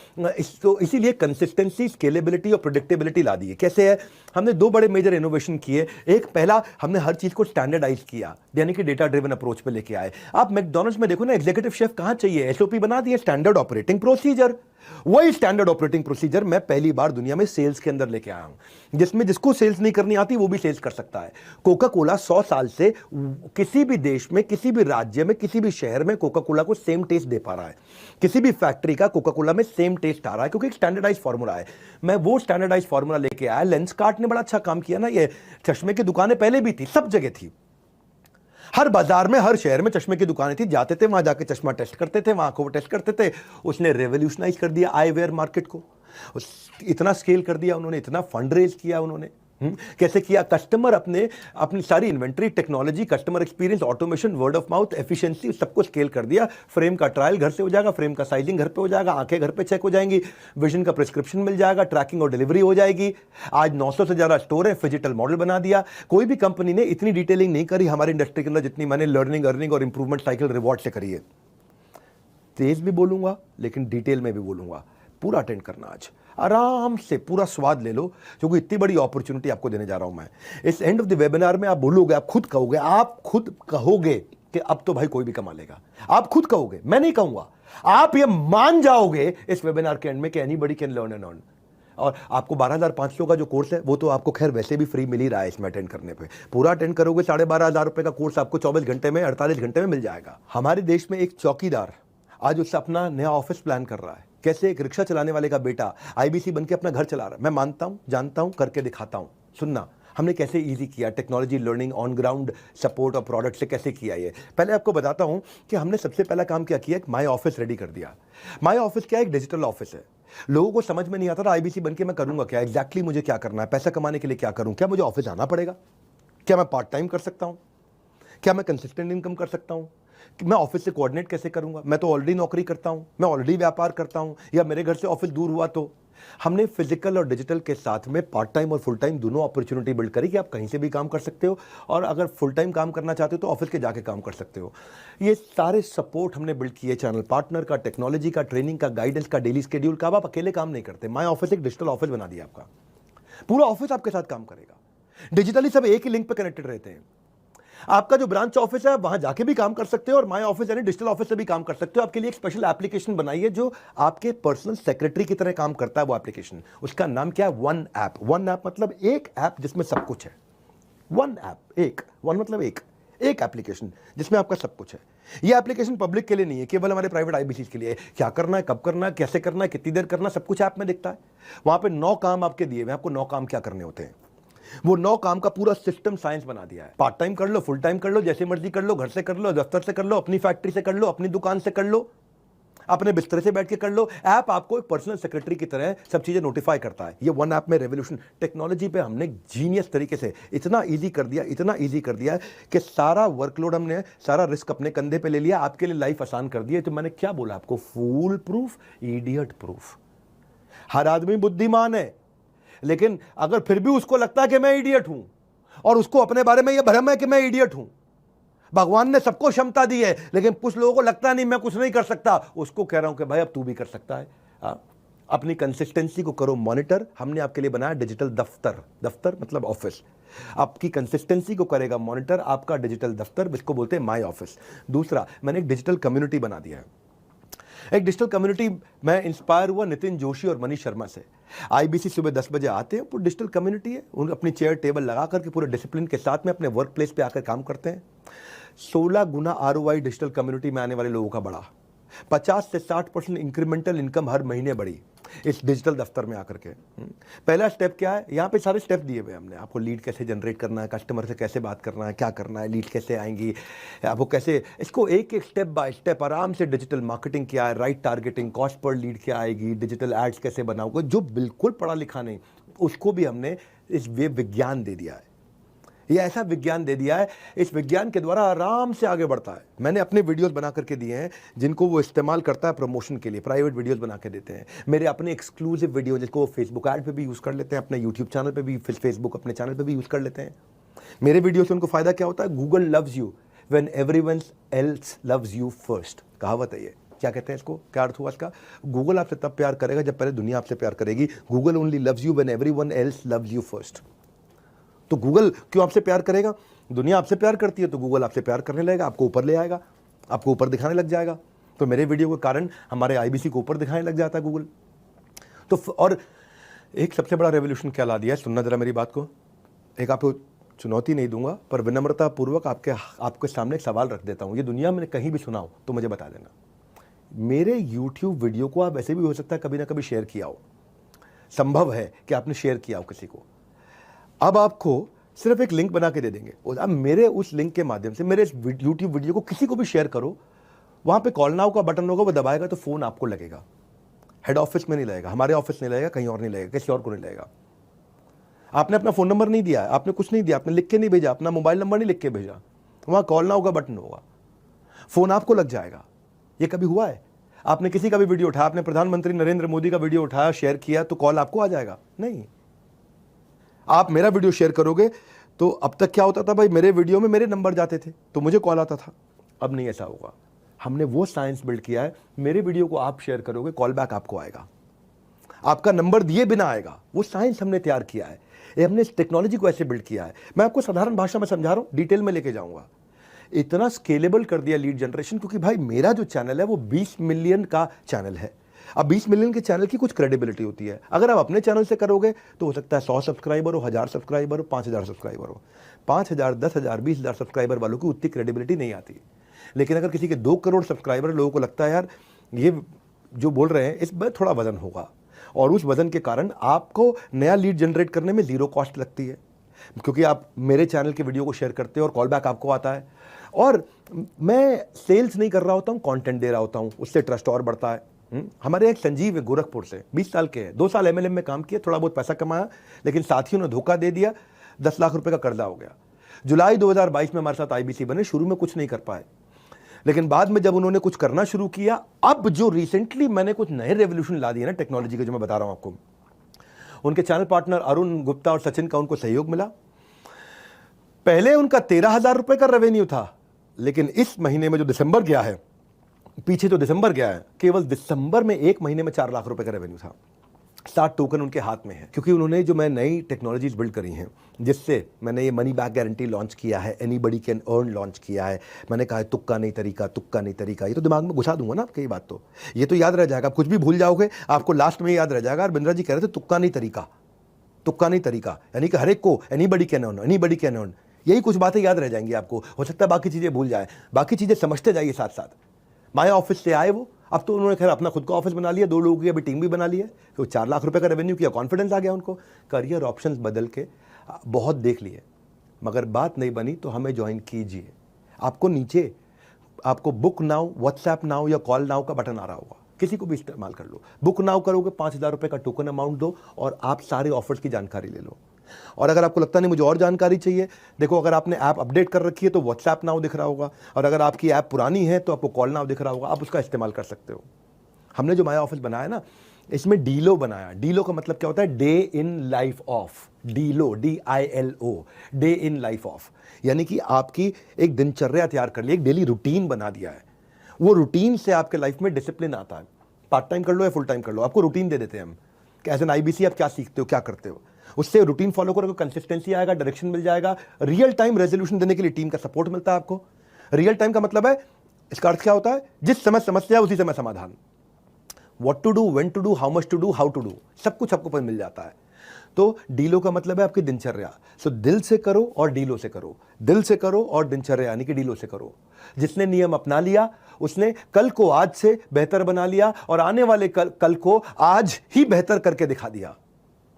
इसीलिए कंसिस्टेंसी, स्केलेबिलिटी और प्रेडिक्टेबिलिटी ला दी है। कैसे है? हमने दो बड़े मेजर इनोवेशन किए। एक, पहला हमने हर चीज को स्टैंडर्डाइज किया, यानी कि डेटा ड्रिवन अप्रोच पे लेके आए। आप मैकडॉनल्ड्स में देखो ना, एग्जीक्यूटिव शेफ कहां चाहिए? एसओपी बना दिए, स्टैंडर्ड ऑपरेटिंग प्रोसीजर। वही स्टैंडर्ड ऑपरेटिंग प्रोसीजर मैं पहली बार दुनिया में सेल्स के अंदर लेके आया हूं, जिसमें जिसको सेल्स नहीं करनी आती वो भी सेल्स कर सकता है। कोका कोला 100 साल से किसी भी देश में, किसी भी राज्य में, किसी भी शहर में कोका कोला को सेम टेस्ट दे पा रहा है। किसी भी फैक्ट्री का कोका कोला में सेम टेस्ट आ रहा है, क्योंकि एक स्टैंडर्डाइज फॉर्मूला है। मैं वो स्टैंडर्डाइज फॉर्मूला लेके आया। लेंसकार्ट ने बड़ा अच्छा काम किया ना। ये चश्मे की दुकानें पहले भी थी, सब जगह थी, हर बाजार में, हर शहर में चश्मे की दुकानें थी। जाते थे वहां, जाके चश्मा टेस्ट करते थे, वहां को टेस्ट करते थे। उसने रेवोल्यूशनाइज कर दिया आई वेयर मार्केट को। इतना स्केल कर दिया उन्होंने, इतना फंड रेज किया उन्होंने। कैसे किया? कस्टमर अपनी सारी inventory, technology, customer experience, automation, word of mouth, efficiency, सबको स्केल कर दिया। फ्रेम का ट्रायल घर से हो जाएगा, फ्रेम का साइजिंग घर पे हो जाएगा, आंखें घर पे चेक हो जाएंगी, विजन का प्रिस्क्रिप्शन मिल जाएगा, ट्रैकिंग और डिलीवरी हो जाएगी। आज 900 से ज्यादा स्टोर है, डिजिटल मॉडल बना दिया। कोई भी कंपनी ने इतनी डिटेलिंग नहीं करी हमारी इंडस्ट्री के अंदर जितनी मैंने लर्निंग, अर्निंग और इंप्रूवमेंट साइकिल रिवॉर्ड से करी है। तेज भी बोलूंगा लेकिन डिटेल में भी बोलूंगा। पूरा अटेंड करना, आज आराम से पूरा स्वाद ले लो, क्योंकि इतनी बड़ी अपॉर्चुनिटी आपको देने जा रहा हूं मैं। इस एंड ऑफ द वेबिनार में आप बोलोगे, आप खुद कहोगे कि अब तो भाई कोई भी कमा लेगा। आप खुद कहोगे, मैं नहीं कहूंगा। आप ये मान जाओगे इस वेबिनार के एंड में कि anybody can learn and earn. और आपको 12,500 का जो कोर्स है वो तो आपको खैर वैसे भी फ्री मिल ही रहा है इसमें अटेंड करने पे। पूरा अटेंड करोगे 12,500 रुपए का कोर्स आपको 24 घंटे में, 48 घंटे में मिल जाएगा। हमारे देश में एक चौकीदार आज उससे अपना नया ऑफिस प्लान कर रहा है। कैसे? एक रिक्शा चलाने वाले का बेटा आईबीसी बन के अपना घर चला रहा है। मैं मानता हूं, जानता हूं, करके दिखाता हूं। सुनना हमने कैसे इजी किया, technology, learning, on ground support और प्रोडक्ट से कैसे किया। ये पहले आपको बताता हूं कि हमने सबसे पहला काम क्या किया, एक माई ऑफिस रेडी कर दिया। माई ऑफिस क्या है? एक डिजिटल ऑफिस है। लोगों को समझ में नहीं आता था आईबीसी बन के मैं करूंगा क्या, एग्जैक्टली मुझे क्या करना है, पैसा कमाने के लिए क्या करूं, क्या मुझे ऑफिस आना पड़ेगा, क्या मैं पार्ट टाइम कर सकता हूं, क्या मैं कंसिस्टेंट इनकम कर सकता हूं, कि मैं ऑफिस से कोऑर्डिनेट कैसे करूंगा, मैं तो ऑलरेडी नौकरी करता हूं, मैं ऑलरेडी व्यापार करता हूं, या मेरे घर से ऑफिस दूर हुआ तो। हमने फिजिकल और डिजिटल के साथ में पार्ट टाइम और फुल टाइम दोनों अपॉर्चुनिटी बिल्ड करी कि आप कहीं से भी काम कर सकते हो, और अगर फुल टाइम काम करना चाहते हो तो ऑफिस के जाके काम कर सकते हो। ये सारे सपोर्ट हमने बिल्ड किए, चैनल पार्टनर का, टेक्नोलॉजी का, ट्रेनिंग का, गाइडेंस का, डेली शेड्यूल का। आप अकेले काम नहीं करते। माई ऑफिस एक डिजिटल ऑफिस बना दिया आपका। पूरा ऑफिस आपके साथ काम करेगा। डिजिटली सब एक ही लिंक पे कनेक्टेड रहते हैं। आपका जो ब्रांच ऑफिस है वहां जाके भी काम कर सकते हो, और माई ऑफिस यानी डिजिटल ऑफिस से भी काम कर सकते हो। आपके लिए एक स्पेशल एप्लीकेशन बनाई है जो आपके पर्सनल सेक्रेटरी की तरह काम करता है। वो एप्लीकेशन, उसका नाम क्या है? One app. वन ऐप मतलब एक ऐप जिसमें सब कुछ है। वन ऐप, एक वन मतलब एक एप्लीकेशन जिसमें आपका सब कुछ है। ये एप्लीकेशन पब्लिक के लिए नहीं है, केवल हमारे प्राइवेट आईबीसी के लिए है। क्या करना है, कब करना है, कैसे करना है, कितनी देर करना, सब कुछ ऐप में दिखता है। वहां पे 9 काम आपके दिए हुए, आपको 9 काम क्या करने होते हैं। वो 9 काम का पूरा सिस्टम साइंस बना दिया है। पार्ट टाइम कर लो, फुल टाइम कर लो, जैसे मर्जी कर लो, घर से कर लो, दफ्तर से कर लो, अपनी फैक्ट्री से कर लो, अपनी दुकान से कर लो, अपने बिस्तर से बैठ के कर लो। ऐप आपको एक पर्सनल सेक्रेटरी की तरह सब चीजें नोटिफाई करता है। ये वन ऐप में रेवोल्यूशन टेक्नोलॉजी पे हमने जीनियस तरीके से इतना इजी कर दिया कि सारा वर्कलोड हमने, सारा रिस्क अपने कंधे पे ले लिया, आपके लिए लाइफ आसान कर दी है। तो मैंने क्या बोला आपको? फूल प्रूफ, इडियट प्रूफ। हर आदमी बुद्धिमान है, लेकिन अगर फिर भी उसको लगता है कि मैं इडियट हूं, और उसको अपने बारे में यह भ्रम है कि मैं इडियट हूं। भगवान ने सबको क्षमता दी है, लेकिन कुछ लोगों को लगता नहीं मैं कुछ नहीं कर सकता। उसको कह रहा हूं कि भाई अब तू भी कर सकता है। अपनी कंसिस्टेंसी को करो मॉनिटर। हमने आपके लिए बनाया डिजिटल दफ्तर। दफ्तर मतलब ऑफिस। आपकी कंसिस्टेंसी को करेगा मॉनिटर आपका डिजिटल दफ्तर, जिसको बोलते हैं माई ऑफिस। दूसरा, मैंने एक डिजिटल कम्युनिटी बना दिया है। एक डिजिटल कम्युनिटी, मैं इंस्पायर हुआ नितिन जोशी और मनीष शर्मा से। आईबीसी सुबह 10 बजे आते हैं, पूरी डिजिटल कम्युनिटी है। उन अपनी चेयर टेबल लगा करके पूरे डिसिप्लिन के साथ में अपने वर्क प्लेस पे आकर काम करते हैं। 16 गुना आरओआई डिजिटल कम्युनिटी में आने वाले लोगों का बढ़ा। 50 से 60% इंक्रीमेंटल इनकम हर महीने बढ़ी इस डिजिटल दफ्तर में आकर के। पहला स्टेप क्या है? यहाँ पे सारे स्टेप दिए हुए हमने आपको। लीड कैसे जनरेट करना है, कस्टमर से कैसे बात करना है, क्या करना है, लीड कैसे आएंगी, आपको कैसे, इसको एक एक स्टेप बाय स्टेप आराम से। डिजिटल मार्केटिंग क्या है, right targeting, cost per lead क्या आएगी, डिजिटल एड्स कैसे बनाओगे। जो बिल्कुल पढ़ा लिखा नहीं उसको भी हमने इस वे विज्ञान दे दिया है। ये ऐसा विज्ञान दे दिया है, इस विज्ञान के द्वारा आराम से आगे बढ़ता है। मैंने अपने वीडियोस बना करके दिए हैं जिनको वो इस्तेमाल करता है प्रमोशन के लिए, प्राइवेट वीडियोस बना के देते हैं। मेरे अपने एक्सक्लूसिव वीडियो जिसको वो फेसबुक ऐड पे भी यूज़ कर लेते हैं, अपने यूट्यूब चैनल पे भी, फेसबुक अपने चैनल पे भी यूज़ कर लेते हैं। मेरे वीडियो से उनको फायदा क्या होता है? Google loves you when everyone else loves you first, कहावत है ये। क्या कहते हैं इसको, क्या अर्थ हुआ इसका? गूगल आपसे तब प्यार करेगा जब पहले दुनिया आपसे प्यार करेगी। Google only loves you when everyone else loves you first. तो गूगल क्यों आपसे प्यार करेगा? दुनिया आपसे प्यार करती है तो गूगल आपसे प्यार करने लगेगा, आपको ऊपर ले आएगा, आपको ऊपर दिखाने लग जाएगा। तो मेरे वीडियो के कारण हमारे IBC को ऊपर दिखाने लग जाता है गूगल। तो और एक सबसे बड़ा रेवोल्यूशन क्या ला दिया है, सुनना जरा मेरी बात को। एक आपको चुनौती नहीं दूंगा पर विनम्रता पूर्वक आपके सामने एक सवाल रख देता हूं। ये दुनिया में कहीं भी सुना हो तो मुझे बता देना। मेरे YouTube वीडियो को आप ऐसे भी हो सकता है कभी ना कभी शेयर किया हो, संभव है कि आपने शेयर किया हो किसी को। अब आपको सिर्फ एक लिंक बना के दे देंगे, अब मेरे उस लिंक के माध्यम से मेरे इस YouTube वीडियो को किसी को भी शेयर करो, वहां पे कॉल नाउ का बटन होगा, वो दबाएगा तो फोन आपको लगेगा। हेड ऑफिस में नहीं लगेगा, हमारे ऑफिस नहीं लगेगा, कहीं और नहीं लगेगा, किसी और को नहीं लगेगा। आपने अपना फोन नंबर नहीं दिया है, आपने कुछ नहीं दिया, आपने लिख के नहीं भेजा, अपना मोबाइल नंबर नहीं लिख के भेजा, वहां कॉल नाउ का बटन होगा, फोन आपको लग जाएगा। ये कभी हुआ है? आपने किसी का भी वीडियो उठाया, आपने प्रधानमंत्री नरेंद्र मोदी का वीडियो उठाया, शेयर किया तो कॉल आपको आ जाएगा? नहीं। आप मेरा वीडियो शेयर करोगे तो अब तक क्या होता था भाई, मेरे वीडियो में मेरे नंबर जाते थे तो मुझे कॉल आता था। अब नहीं ऐसा होगा। हमने वो साइंस बिल्ड किया है, मेरे वीडियो को आप शेयर करोगे, कॉल बैक आपको आएगा, आपका नंबर दिए बिना आएगा। वो साइंस हमने तैयार किया है, ये हमने इस टेक्नोलॉजी को ऐसे बिल्ड किया है। मैं आपको साधारण भाषा में समझा रहा हूं, डिटेल में लेके जाऊंगा। इतना स्केलेबल कर दिया लीड जनरेशन, क्योंकि भाई मेरा जो चैनल है वो 20 मिलियन का चैनल है। अब 20 मिलियन के चैनल की कुछ क्रेडिबिलिटी होती है। अगर आप अपने चैनल से करोगे तो हो सकता है 100 सब्सक्राइबर हो, 1000 सब्सक्राइबर हो, 5000 सब्सक्राइबर हो। 5000, 10,000, 20,000 सब्सक्राइबर वालों की उतनी क्रेडिबिलिटी नहीं आती। लेकिन अगर किसी के 2 करोड़ सब्सक्राइबर, लोगों को लगता है यार ये जो बोल रहे हैं इसमें थोड़ा वजन होगा, और उस वजन के कारण आपको नया लीड जनरेट करने में जीरो कॉस्ट लगती है, क्योंकि आप मेरे चैनल के वीडियो को शेयर करते हो और कॉल बैक आपको आता है। और मैं सेल्स नहीं कर रहा होता हूँ, कंटेंट दे रहा होता हूँ, उससे ट्रस्ट और बढ़ता है। हमारे एक संजीव है गोरखपुर से, 20 साल के हैं, 2 साल MLM में काम किया, थोड़ा बहुत पैसा कमाया, लेकिन साथियों ने धोखा दे दिया, 10 लाख रुपए का कर्जा हो गया। जुलाई 2022 में हमारे साथ IBC बने, शुरू में कुछ नहीं कर पाए, लेकिन बाद में जब उन्होंने कुछ करना शुरू किया, अब जो रिसेंटली मैंने कुछ नए रेवोल्यूशन ला दिए ना टेक्नोलॉजी के, जो मैं बता रहा हूं आपको, उनके चैनल पार्टनर अरुण गुप्ता और सचिन का उनको सहयोग मिला। पहले उनका 13,000 रुपए का रेवेन्यू था, लेकिन इस महीने में जो दिसंबर गया है, पीछे जो दिसंबर गया है, केवल दिसंबर में 1 महीने में 4 लाख रुपए का रेवेन्यू था। 60 टोकन उनके हाथ में है, क्योंकि उन्होंने जो मैं नई टेक्नोलॉजीज बिल्ड करी हैं, जिससे मैंने ये मनी बैक गारंटी लॉन्च किया है, एनीबडी कैन अर्न लॉन्च किया है। मैंने कहा है तुक्का नहीं तरीका, तुक्का नहीं तरीका, ये तो दिमाग में घुसा दूंगा ना आपकी बात, तो ये तो याद रह जाएगा। आप कुछ भी भूल जाओगे, आपको लास्ट में याद रह जाएगा। और बिंद्रा जी कह रहे थे तुक्का नहीं तरीका, तुक्का नहीं तरीका, यानी कि हर एक को anybody can earn, anybody can earn, यही कुछ बातें याद रह जाएंगी आपको। हो सकता है बाकी चीजें भूल जाए, बाकी चीजें समझते जाइए साथ साथ। माया ऑफिस से आए वो, अब तो उन्होंने खैर अपना खुद का ऑफिस बना लिया, 2 लोगों की अभी टीम भी बना ली है, तो 4 लाख रुपए का रेवेन्यू किया, कॉन्फिडेंस आ गया उनको। करियर ऑप्शंस बदल के बहुत देख लिए, मगर बात नहीं बनी तो हमें ज्वाइन कीजिए। आपको नीचे आपको बुक नाउ, व्हाट्सएप नाउ या कॉल नाउ का बटन आ रहा होगा, किसी को भी इस्तेमाल कर लो। बुक नाउ करोगे, 5,000 रुपए का टोकन अमाउंट दो और आप सारे ऑफर्स की जानकारी ले लो। और अगर आपको लगता नहीं मुझे और जानकारी चाहिए, देखो अगर आपने ऐप अपडेट कर रखी है तो व्हाट्सएप नाउ दिख रहा होगा, और अगर आपकी ऐप पुरानी है तो आपको कॉल नाउ दिख रहा होगा, आप उसका इस्तेमाल कर सकते हो। हमने जो माया ऑफिस बनाया ना, इसमें डीलो बनाया। डीलो का मतलब क्या होता है? Day in life of. DILO, DILO, day in life of, यानी कि आपकी एक दिनचर्या तैयार कर ली, एक डेली रूटीन बना दिया है। वो रूटीन से आपके लाइफ में डिसिप्लिन आता है। पार्ट टाइम कर लो या फुल टाइम कर लो, आपको रूटीन दे देते हैं हम कि एज एन IBC आप क्या सीखते हो, क्या करते हो। उससे रूटीन फॉलो करोगे, कंसिस्टेंसी आएगा, डायरेक्शन मिल जाएगा, रियल टाइम रेजोल्यूशन देने के लिए टीम का सपोर्ट मिलता है आपको। रियल टाइम का मतलब है, इसका अर्थ क्या होता है? जिस समय समस्या उसी समय समाधान। What to do, when to do, how much to do, how to do, सब कुछ आपको मिल जाता है। तो डीलो का मतलब है आपकी दिनचर्या। सो दिल से करो और डीलो से करो, दिल से करो और दिनचर्या यानी कि डीलो से करो। जिसने नियम अपना लिया उसने कल को आज से बेहतर बना लिया, और आने वाले कल को आज ही बेहतर करके दिखा दिया।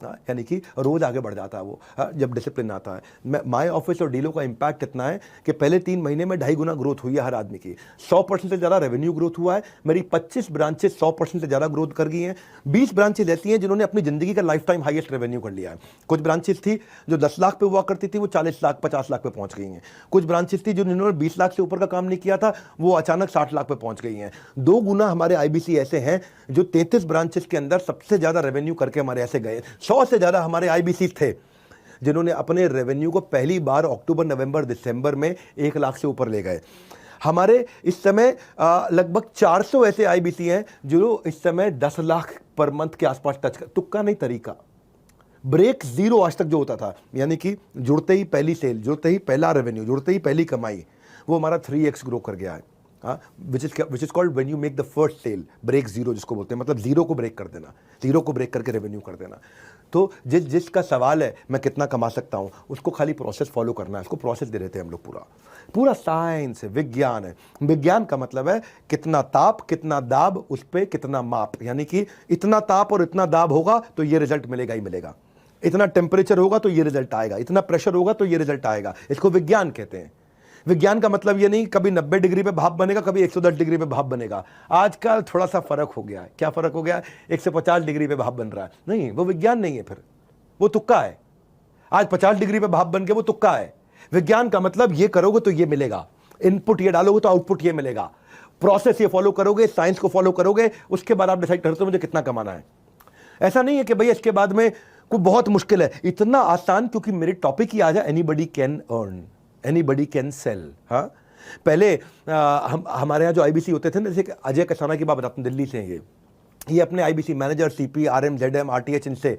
यानी कि रोज आगे बढ़ जाता है वो, जब डिसिप्लिन आता है। माई ऑफिस और डीलो का इंपैक्ट इतना है कि पहले 3 महीने में 2.5 गुना ग्रोथ हुई है हर आदमी की। 100% से ज़्यादा रेवेन्यू ग्रोथ हुआ है। मेरी 25 ब्रांचेस 100% से ज़्यादा ग्रोथ कर गई हैं। 20 ब्रांचेज ऐसी हैं जिन्होंने अपनी ज़िंदगी का लाइफ टाइम हाईएस्ट रेवेन्यू कर लिया है। कुछ ब्रांचेस थी जो 10 लाख पे हुआ करती थी, वो 40 लाख 50 लाख पे पहुंच गई हैं। कुछ ब्रांचेस थी जो जिन्होंने 20 लाख से ऊपर का काम नहीं किया था, वो अचानक 60 लाख पे पहुंच गई हैं। 2 गुना हमारे आईबीसी ऐसे हैं जो 33 ब्रांचेस के अंदर सबसे ज़्यादा रेवेन्यू करके हमारे ऐसे गए। 100 से ज़्यादा हमारे आईबीसी थे जिन्होंने अपने रेवेन्यू को पहली बार अक्टूबर, नवंबर, दिसंबर में 1 लाख से ऊपर ले गए। हमारे इस समय लगभग 400 ऐसे आईबीसी हैं जो इस समय 10 लाख पर मंथ के आसपास टच कर। तुक्का नहीं, तरीका। ब्रेक जीरो आज तक जो होता था, यानी कि जुड़ते ही पहली सेल, जुड़ते ही पहला रेवेन्यू, जुड़ते ही पहली कमाई, वो हमारा 3x ग्रो कर गया है। Which is called when you make the first sale, break zero जिसको बोलते हैं, मतलब जीरो को ब्रेक कर देना, जीरो को ब्रेक करके रेवेन्यू कर देना। तो जिसका सवाल है मैं कितना कमा सकता हूं, उसको खाली प्रोसेस फॉलो करना है। उसको प्रोसेस दे देते हैं हम लोग। पूरा साइंस है, विज्ञान है। विज्ञान का मतलब है कितना ताप, कितना दाब, उस पर कितना माप, यानी कि इतना ताप और इतना दाब होगा तो ये रिजल्ट मिलेगा ही मिलेगा, इतना टेम्परेचर होगा तो ये रिजल्ट आएगा, इतना प्रेशर होगा तो ये रिजल्ट आएगा। इसको विज्ञान कहते हैं। विज्ञान का मतलब ये नहीं कभी 90 डिग्री पे भाप बनेगा, कभी 110 डिग्री पे भाप बनेगा। आजकल थोड़ा सा फर्क हो गया है। क्या फर्क हो गया है? 150 डिग्री पे भाप बन रहा है। नहीं, वो विज्ञान नहीं है, फिर वो तुक्का है। आज 50 डिग्री पे भाप बन के वो तुक्का है। विज्ञान का मतलब ये करोगे तो ये मिलेगा, इनपुट ये डालोगे तो आउटपुट ये मिलेगा, प्रोसेस ये फॉलो करोगे, साइंस को फॉलो करोगे, उसके बाद आप डिसाइड करते हो मुझे कितना कमाना है। ऐसा नहीं है कि भैया इसके बाद में कोई बहुत मुश्किल है। इतना आसान, क्योंकि मेरे टॉपिक ही आ जाए, anybody can earn, anybody can sell. हाँ, पहले हमारे यहाँ जो आईबीसी होते थे ना, जैसे अजय कसाना की बात बताते हैं, दिल्ली से हैं ये अपने IBC manager, CP, RM, ZM, RTH, इनसे,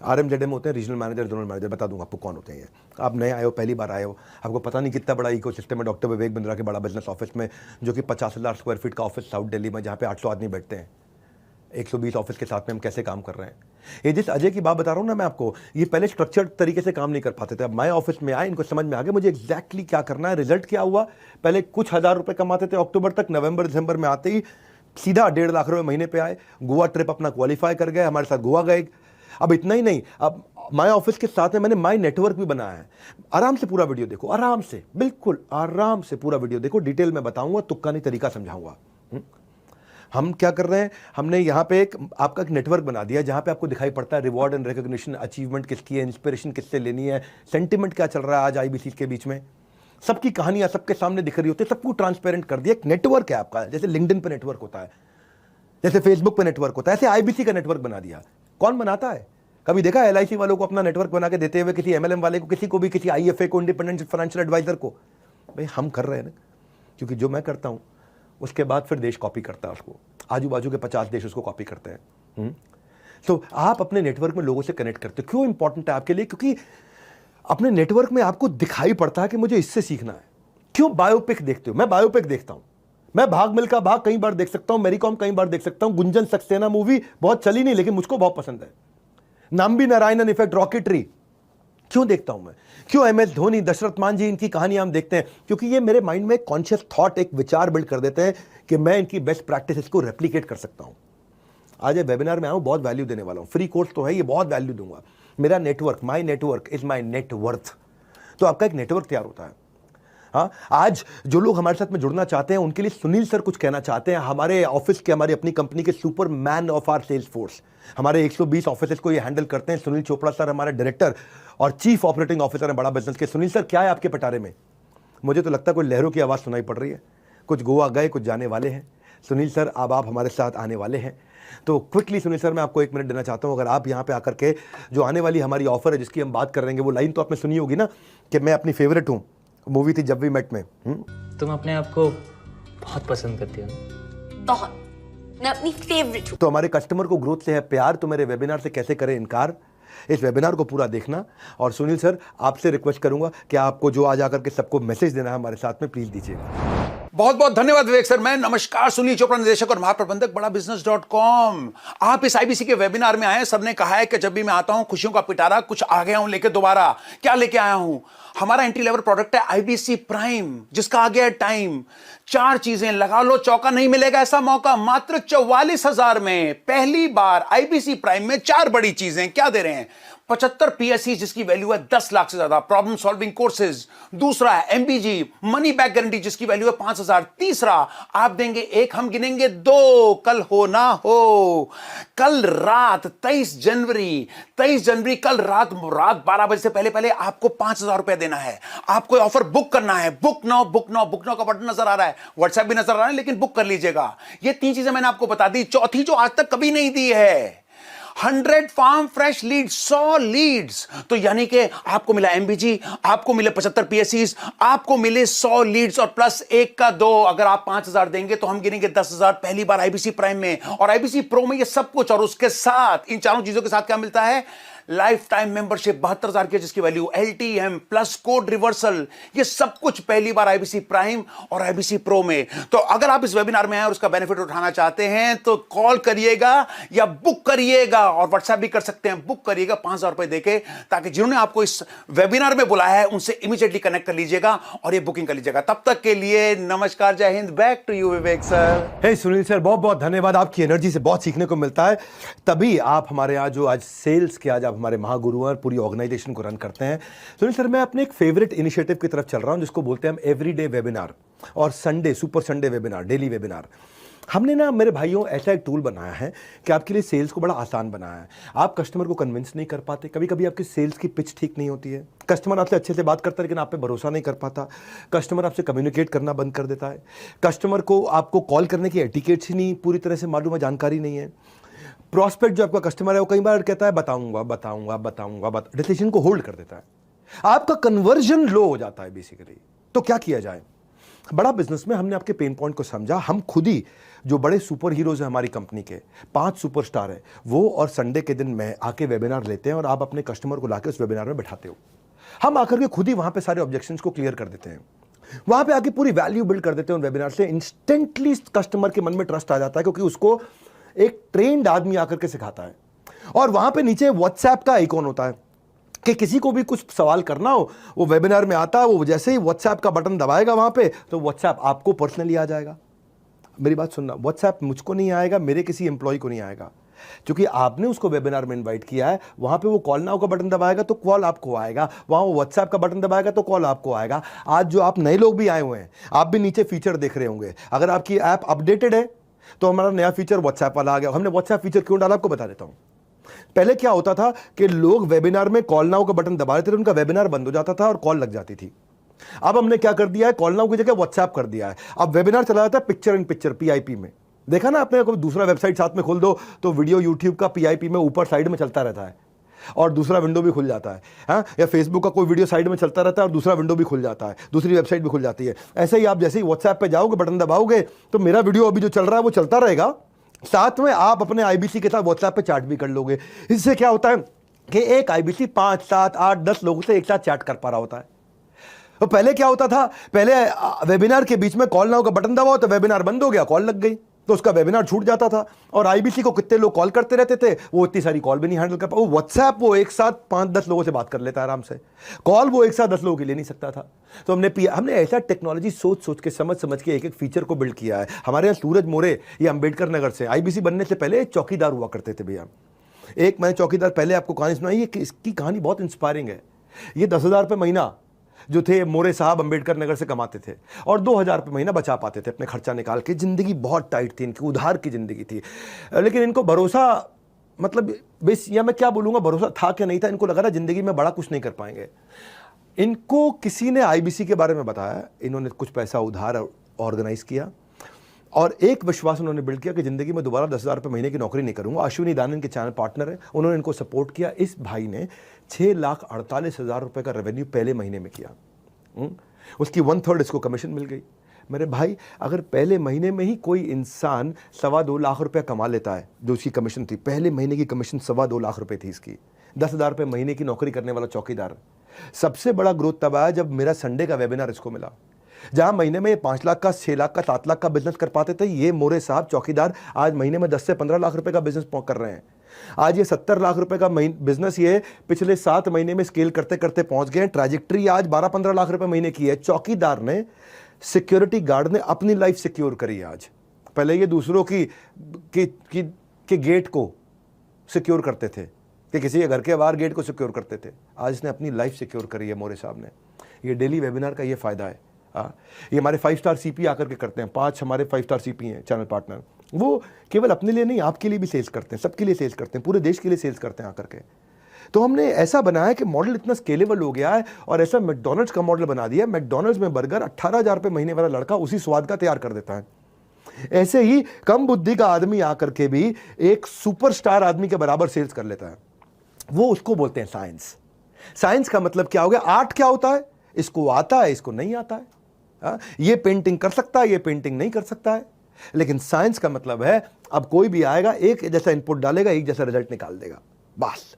आरएम जेडएम होते हैं रीजनल मैनेजर, जोनल मैनेजर, बता दूंगा आपको कौन होते हैं ये। आप नए आए हो, पहली बार आए हो, आपको पता नहीं कितना बड़ा इकोसिस्टम है डॉक्टर विवेक बिंद्रा के बड़ा बिजनेस ऑफिस में, जो कि 50,000 स्क्वायर फीट का ऑफिस साउथ दिल्ली में, जहाँ पे 800 आदमी बैठते हैं। 120 ऑफिस के साथ में हम कैसे काम कर रहे हैं। ये जिस अजय की बात बता रहा हूँ ना मैं आपको, ये पहले स्ट्रक्चर्ड तरीके से काम नहीं कर पाते थे। अब मैं ऑफिस में आए, इनको समझ में आ गया मुझे एग्जैक्टली क्या करना है। रिजल्ट क्या हुआ? पहले कुछ हज़ार रुपए कमाते थे अक्टूबर तक, नवंबर दिसंबर में आते ही सीधा 1.5 लाख रुपए महीने पे आए। गोवा ट्रिप अपना क्वालिफाई कर गए, हमारे साथ गोवा गए। अब इतना ही नहीं, अब माई ऑफिस के साथ में मैंने माई नेटवर्क भी बनाया है। आराम से पूरा वीडियो देखो, आराम से, बिल्कुल आराम से पूरा वीडियो देखो, डिटेल में बताऊंगा, तुक्का नहीं तरीका समझाऊंगा। हम क्या कर रहे हैं, हमने यहाँ पे आपका एक नेटवर्क बना दिया जहाँ पे आपको दिखाई पड़ता है रिवॉर्ड एंड रिकॉग्निशन, अचीवमेंट किसकी है, इंस्पिरेशन किससे लेनी है, सेंटिमेंट क्या चल रहा है आज आईबीसी के बीच में, सबकी कहानियाँ सबके सामने दिख रही होती है, सबको ट्रांसपेरेंट कर दिया। एक नेटवर्क है आपका, जैसे लिंक्डइन पे नेटवर्क होता है, जैसे फेसबुक पे नेटवर्क होता है, ऐसे आईबीसी का नेटवर्क बना दिया। कौन बनाता है? कभी देखा एलआईसी वालों को अपना नेटवर्क बना के देते हुए, किसी एमएलएम वाले को, किसी को भी, किसी आईएफए को, इंडिपेंडेंट फाइनेंशियल एडवाइजर को? भाई हम कर रहे हैं ना, क्योंकि जो मैं करता हूँ उसके बाद फिर देश कॉपी करता है उसको, आजू बाजू के 50 देश उसको कॉपी करते हैं। तो आप अपने नेटवर्क में लोगों से कनेक्ट करते हो। क्यों इंपॉर्टेंट है आपके लिए? क्योंकि अपने नेटवर्क में आपको दिखाई पड़ता है कि मुझे इससे सीखना है। क्यों बायोपिक देखते हो? मैं बायोपिक देखता हूं। मैं भाग मिल्खा भाग कई बार देख सकता हूं, मैरी कॉम कई बार देख सकता हूं, गुंजन सक्सेना मूवी बहुत चली नहीं लेकिन मुझको बहुत पसंद है। नाम्बी नारायणन इफेक्ट, रॉकेटरी क्यों देखता हूं मैं? क्यों एमएस धोनी, दशरथ मान जी, इनकी कहानियां हम देखते हैं? क्योंकि ये मेरे माइंड में कॉन्शियस थॉट, एक विचार बिल्ड कर देते हैं कि मैं इनकी बेस्ट प्रैक्टिस को रेप्लिकेट कर सकता हूं। आज ये वेबिनार में आऊं, बहुत वैल्यू देने वाला हूं। फ्री कोर्स तो है, ये बहुत वैल्यू दूंगा। मेरा network, my network is my net worth. तो आपका एक नेटवर्क तैयार होता है। हाँ, आज जो लोग हमारे साथ में जुड़ना चाहते हैं उनके लिए सुनील सर कुछ कहना चाहते हैं। हमारे ऑफिस के, हमारी अपनी कंपनी के super man of our sales force, हमारे 120 ऑफिस को ये हैंडल करते हैं। सुनील चोपड़ा सर हमारे डायरेक्टर और चीफ ऑपरेटिंग ऑफिसर हैं बड़ा बिजनेस के। सुनील सर, क्या है आपके पटारे में? मुझे तो लगता है कोई लहरों की आवाज़ सुनाई पड़ रही है। कुछ गोवा गए, कुछ जाने वाले हैं। सुनील सर, अब आप हमारे साथ आने वाले हैं, तो क्विकली सुनील सर मैं आपको 1 मिनट देना चाहता हूं। अगर आप यहाँ पे आकर के जो आने वाली हमारी ऑफर है जिसकी हम बात कर रहे हैं, वो लाइन तो आपने सुनी होगी ना कि मैं अपनी फेवरेट हूँ, मूवी थी जब वी मेट में। तुम अपने आप को बहुत पसंद करती हो ना? बहुत, मैं अपनी फेवरेट हूँ। तो हमारे कस्टमर को ग्रोथ से है प्यार, तो मेरे वेबिनार से कैसे करें इनकार? इस वेबिनार को पूरा देखना। और सुनील सर, आपसे रिक्वेस्ट करूंगा कि आपको जो आज आकर के सबको मैसेज देना है हमारे साथ में, प्लीज दीजिएगा। बहुत बहुत धन्यवाद विवेक सर। मैं नमस्कार, सुनील चोपड़ा, निदेशक और महाप्रबंधक बड़ा business.com। आप इस आईबीसी के वेबिनार में आए। सर ने कहा है कि जब भी मैं आता हूं खुशियों का पिटारा कुछ आ गया हूं लेके दोबारा। क्या लेके आया हूं? हमारा एंट्री लेवल प्रोडक्ट है आईबीसी प्राइम, जिसका आ गया है टाइम। 4 चीजें लगा लो, चौका नहीं मिलेगा ऐसा मौका। मात्र 44,000 में पहली बार आईबीसी प्राइम में 4 बड़ी चीजें क्या दे रहे हैं। 75 पीएससी जिसकी वैल्यू है 10 लाख से ज्यादा, प्रॉब्लम सॉल्विंग कोर्सेज। दूसरा है एमबीजी मनी बैक गारंटी जिसकी वैल्यू है 5,000। तीसरा आप देंगे 1, हम गिनेंगे 2, कल हो ना हो। कल रात 23 जनवरी कल रात 12 बजे से पहले आपको 5,000 रुपए देना है। आपको ऑफर बुक करना है। बुक नाउ का बटन नजर आ रहा है, व्हाट्सएप भी नजर आ रहा है, लेकिन बुक कर लीजिएगा। ये 3 चीजें मैंने आपको बता दी। चौथी जो आज तक कभी नहीं दी है, 100 फार्म फ्रेश लीड्स, 100 लीड्स। तो यानी कि आपको मिला एमबीजी, आपको मिले 75 पीएससीज, आपको मिले 100 लीड्स और प्लस 1 का 2। अगर आप 5,000 देंगे तो हम गिनेंगे 10,000 पहली बार आईबीसी प्राइम में। और आईबीसी प्रो में ये सब कुछ, और उसके साथ इन चारों चीजों के साथ क्या मिलता है? लाइफ टाइम मेंबरशिप 72,000 की, जिसकी value LTM plus code reversal. ये सब कुछ पहली बार आईबीसी प्राइम और आईबीसी प्रो में। तो अगर आप इस वेबिनार में आए और उसका बेनिफिट उठाना चाहते हैं तो कॉल करिएगा या बुक करिएगा, और व्हाट्सएप भी कर सकते हैं। बुक करिएगा 5,000 रुपए देके, ताकि जिन्होंने आपको इस वेबिनार में बुलाया है उनसे इमीडिएटली कनेक्ट कर लीजिएगा और ये बुकिंग कर लीजिएगा। तब तक के लिए नमस्कार, जय हिंद। Back to you Vivek sir. Hey Sunil sir, बहुत बहुत धन्यवाद। आपकी एनर्जी से बहुत सीखने को मिलता है। तभी आप हमारे यहाँ जो आज सेल्स के आज आप हमारे महागुरु हैं, पूरी ऑर्गेनाइजेशन को रन करते हैं। सुनील सर, मैं अपने एक फेवरेट इनिशिएटिव की तरफ चल रहा हूं जिसको बोलते हैं हम एवरीडे वेबिनार और Sunday super Sunday webinar, daily webinar. हमने ना मेरे भाइयों ऐसा एक टूल बनाया है कि आपके लिए सेल्स को बड़ा आसान बनाया है। आप कस्टमर को कन्विंस नहीं कर पाते, कभी कभी आपकी सेल्स की पिच ठीक नहीं होती है, कस्टमर आपसे अच्छे से बात करता है लेकिन आप पे भरोसा नहीं कर पाता, कस्टमर आपसे कम्युनिकेट करना बंद कर देता है, कस्टमर को आपको कॉल करने की एटिकेट्स ही नहीं पूरी तरह से मालूम है, जानकारी नहीं है। प्रॉस्पेक्ट जो आपका कस्टमर है वो कई बार कहता है बताऊंगा, डिसीजन को होल्ड कर देता है, आपका कन्वर्जन लो हो जाता है बेसिकली। तो क्या किया जाए? बड़ा बिजनेस में हमने आपके पेन पॉइंट को समझा। हम खुद ही जो बड़े सुपर हीरोज हैं हमारी कंपनी के, 5 सुपरस्टार है वो, और संडे के दिन में आके वेबिनार लेते हैं और आप अपने कस्टमर को लाके उस वेबिनार में बैठाते हो। हम आकर के खुद ही वहां पे सारे ऑब्जेक्शंस को क्लियर कर देते हैं, वहां पे आके पूरी वैल्यू बिल्ड कर देते हैं उन वेबिनार से। इंस्टेंटली कस्टमर के मन में ट्रस्ट आ जाता है, क्योंकि उसको एक ट्रेंड आदमी आकर के सिखाता है। और वहां पे नीचे व्हाट्सएप का आइकॉन होता है कि किसी को भी कुछ सवाल करना हो, वो वेबिनार में आता है, वो जैसे ही व्हाट्सएप का बटन दबाएगा वहां पे, तो व्हाट्सएप आपको पर्सनली आ जाएगा। मेरी बात सुनना, व्हाट्सएप मुझको नहीं आएगा, मेरे किसी एम्प्लॉय को नहीं आएगा, क्योंकि आपने उसको वेबिनार में इनवाइट किया है। वहां पे वो कॉल नाउ का बटन दबाएगा तो कॉल आपको आएगा, वहां वो व्हाट्सएप का बटन दबाएगा तो कॉल आपको आएगा। आज जो आप नए लोग भी आए हुए हैं, आप भी नीचे फीचर देख रहे होंगे। अगर आपकी ऐप अपडेटेड है तो हमारा नया फीचर व्हाट्सएप वाला आ गया। हमने व्हाट्सएप फीचर क्यों डाला आपको बता देता हूं। पहले क्या होता था कि लोग वेबिनार में कॉल नाउ का बटन दबा देते थे, उनका वेबिनार बंद हो जाता था और कॉल लग जाती थी। अब हमने क्या कर दिया है, कॉल नाउ की जगह व्हाट्सएप कर दिया है। अब वेबिनार चला जाता है पिक्चर इन पिक्चर, पीआईपी में। देखा ना आपने, कोई दूसरा वेबसाइट साथ में खोल दो तो वीडियो यूट्यूब का पीआईपी में ऊपर साइड में चलता रहता है और दूसरा विंडो भी खुल जाता है। हाँ, या फेसबुक का कोई वीडियो साइड में चलता रहता है और दूसरा विंडो भी खुल जाता है, दूसरी वेबसाइट भी खुल जाती है। ऐसे ही आप जैसे ही व्हाट्सएप पे जाओगे, बटन दबाओगे तो मेरा वीडियो अभी जो चल रहा है वो चलता रहेगा, साथ में आप अपने आईबीसी के साथ व्हाट्सएप पे चैट भी कर लोगे। इससे क्या होता है कि एक आईबीसी 5, 7, 8, 10 लोगों से एक साथ चैट कर पा रहा होता है। तो पहले क्या होता था, पहले वेबिनार के बीच में कॉल नाउ का बटन दबाओ तो वेबिनार बंद हो गया, कॉल लग गई तो उसका वेबिनार छूट जाता था। और आईबीसी को कितने लोग कॉल करते रहते थे, वो इतनी सारी कॉल भी नहीं हैंडल कर पा। वो व्हाट्सएप वो एक साथ 5-10 लोगों से बात कर लेता है आराम से, कॉल वो एक साथ 10 लोगों की ले नहीं सकता था। तो हमने ऐसा टेक्नोलॉजी सोच के समझ के एक फीचर को बिल्ड किया है। हमारे यहाँ सूरज मोरे, ये अंबेडकर नगर से, आईबीसी बनने से पहले चौकीदार हुआ करते थे भैया। एक मैंने चौकीदार पहले आपको कहानी सुनाई, इसकी कहानी बहुत इंस्पायरिंग है। ये 10,000 रुपये महीना जो थे मोरे साहब अंबेडकर नगर से कमाते थे और 2,000 रुपये महीना बचा पाते थे अपने खर्चा निकाल के। ज़िंदगी बहुत टाइट थी इनकी, उधार की ज़िंदगी थी, लेकिन इनको भरोसा, मतलब या मैं क्या बोलूँगा, भरोसा था क्या नहीं था, इनको लगा था ज़िंदगी में बड़ा कुछ नहीं कर पाएंगे। इनको किसी ने आईबीसी के बारे में बताया, इन्होंने कुछ पैसा उधार ऑर्गेनाइज किया और एक विश्वास उन्होंने बिल्ड किया कि ज़िंदगी में दोबारा 10,000 रुपये महीने की नौकरी नहीं करूँगा। अश्विनी दानन के चैनल पार्टनर है, उन्होंने इनको सपोर्ट किया। इस भाई ने 6,48,000 रुपये का रेवेन्यू पहले महीने में किया। उसकी 1/3 इसको कमीशन मिल गई। मेरे भाई, अगर पहले महीने में ही कोई इंसान 2.25 लाख रुपया कमा लेता है, जो उसकी कमीशन थी, पहले महीने की कमीशन 2.25 लाख रुपये थी इसकी, 10,000 रुपये महीने की नौकरी करने वाला चौकीदार। सबसे बड़ा ग्रोथ तब आया जब मेरा संडे का वेबिनार इसको मिला। जहां महीने में ये 5 लाख का, 6 लाख का, 7 लाख का बिजनेस कर पाते थे, ये मोरे साहब चौकीदार आज महीने में 10 से 15 लाख रुपए का बिजनेस कर रहे हैं। आज ये 70 लाख रुपए का बिजनेस ये पिछले 7 महीने में स्केल करते करते पहुंच गए। ट्रैजेक्टरी आज 12-15 लाख रुपए महीने की है। चौकीदार ने, सिक्योरिटी गार्ड ने अपनी लाइफ सिक्योर करी आज। पहले ये दूसरों की गेट को सिक्योर करते थे, कि किसी के घर के बाहर गेट को सिक्योर करते थे। आज इसने अपनी लाइफ सिक्योर करी है मोरे साहब ने। ये डेली वेबिनार का ये फायदा है। ये हमारे 5 स्टार सीपी आकर के करते हैं। 5 हमारे 5 स्टार सीपी हैं चैनल पार्टनर। वो केवल अपने लिए नहीं, आपके लिए भी सेल्स करते हैं, सबके लिए सेल्स करते हैं, पूरे देश के लिए सेल्स करते हैं आकर के। तो हमने ऐसा बनाया कि मॉडल इतना स्केलेबल हो गया है, और ऐसा मैकडॉनल्ड्स का मॉडल बना दिया। मैकडॉनल्ड्स में बर्गर 18,000 रुपये महीने वाला लड़का उसी स्वाद का तैयार कर देता है। ऐसे ही कम बुद्धि का आदमी आकर के भी एक सुपरस्टार आदमी के बराबर सेल्स कर लेता है। वो उसको बोलते हैं साइंस। साइंस का मतलब क्या हो गया? आर्ट क्या होता है? इसको आता है, इसको नहीं आता है। ये पेंटिंग कर सकता है, ये पेंटिंग नहीं कर सकता है। लेकिन साइंस का मतलब है अब कोई भी आएगा, एक जैसा इनपुट डालेगा, एक जैसा रिजल्ट निकाल देगा, बस।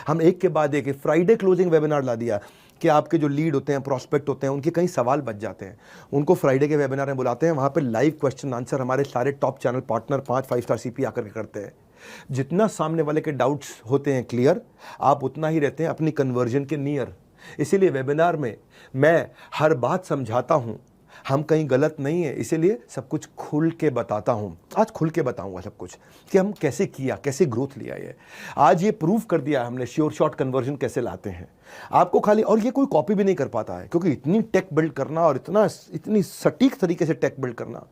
हम एक के बाद एक फ्राइडे क्लोजिंग वेबिनार ला दिया कि आपके जो लीड होते हैं, प्रोस्पेक्ट होते हैं, उनके कई सवाल बच जाते हैं, उनको फ्राइडे के वेबिनार में बुलाते हैं। वहाँ पे लाइव क्वेश्चन आंसर हमारे सारे top channel partner 5 star CP आकर के करते हैं। जितना सामने वाले के डाउट्स होते हैं क्लियर, आप उतना ही रहते हैं अपनी कन्वर्जन के नियर। इसीलिए वेबिनार में मैं हर बात समझाता हूँ, हम कहीं गलत नहीं है, इसीलिए सब कुछ खुल के बताता हूँ। आज खुल के बताऊंगा सब कुछ कि हम कैसे किया, कैसे ग्रोथ लिया। ये आज ये प्रूव कर दिया हमने श्योर शॉट कन्वर्जन कैसे लाते हैं आपको खाली। और ये कोई कॉपी भी नहीं कर पाता है, क्योंकि इतनी टेक बिल्ड करना और इतनी सटीक तरीके से टेक बिल्ड करना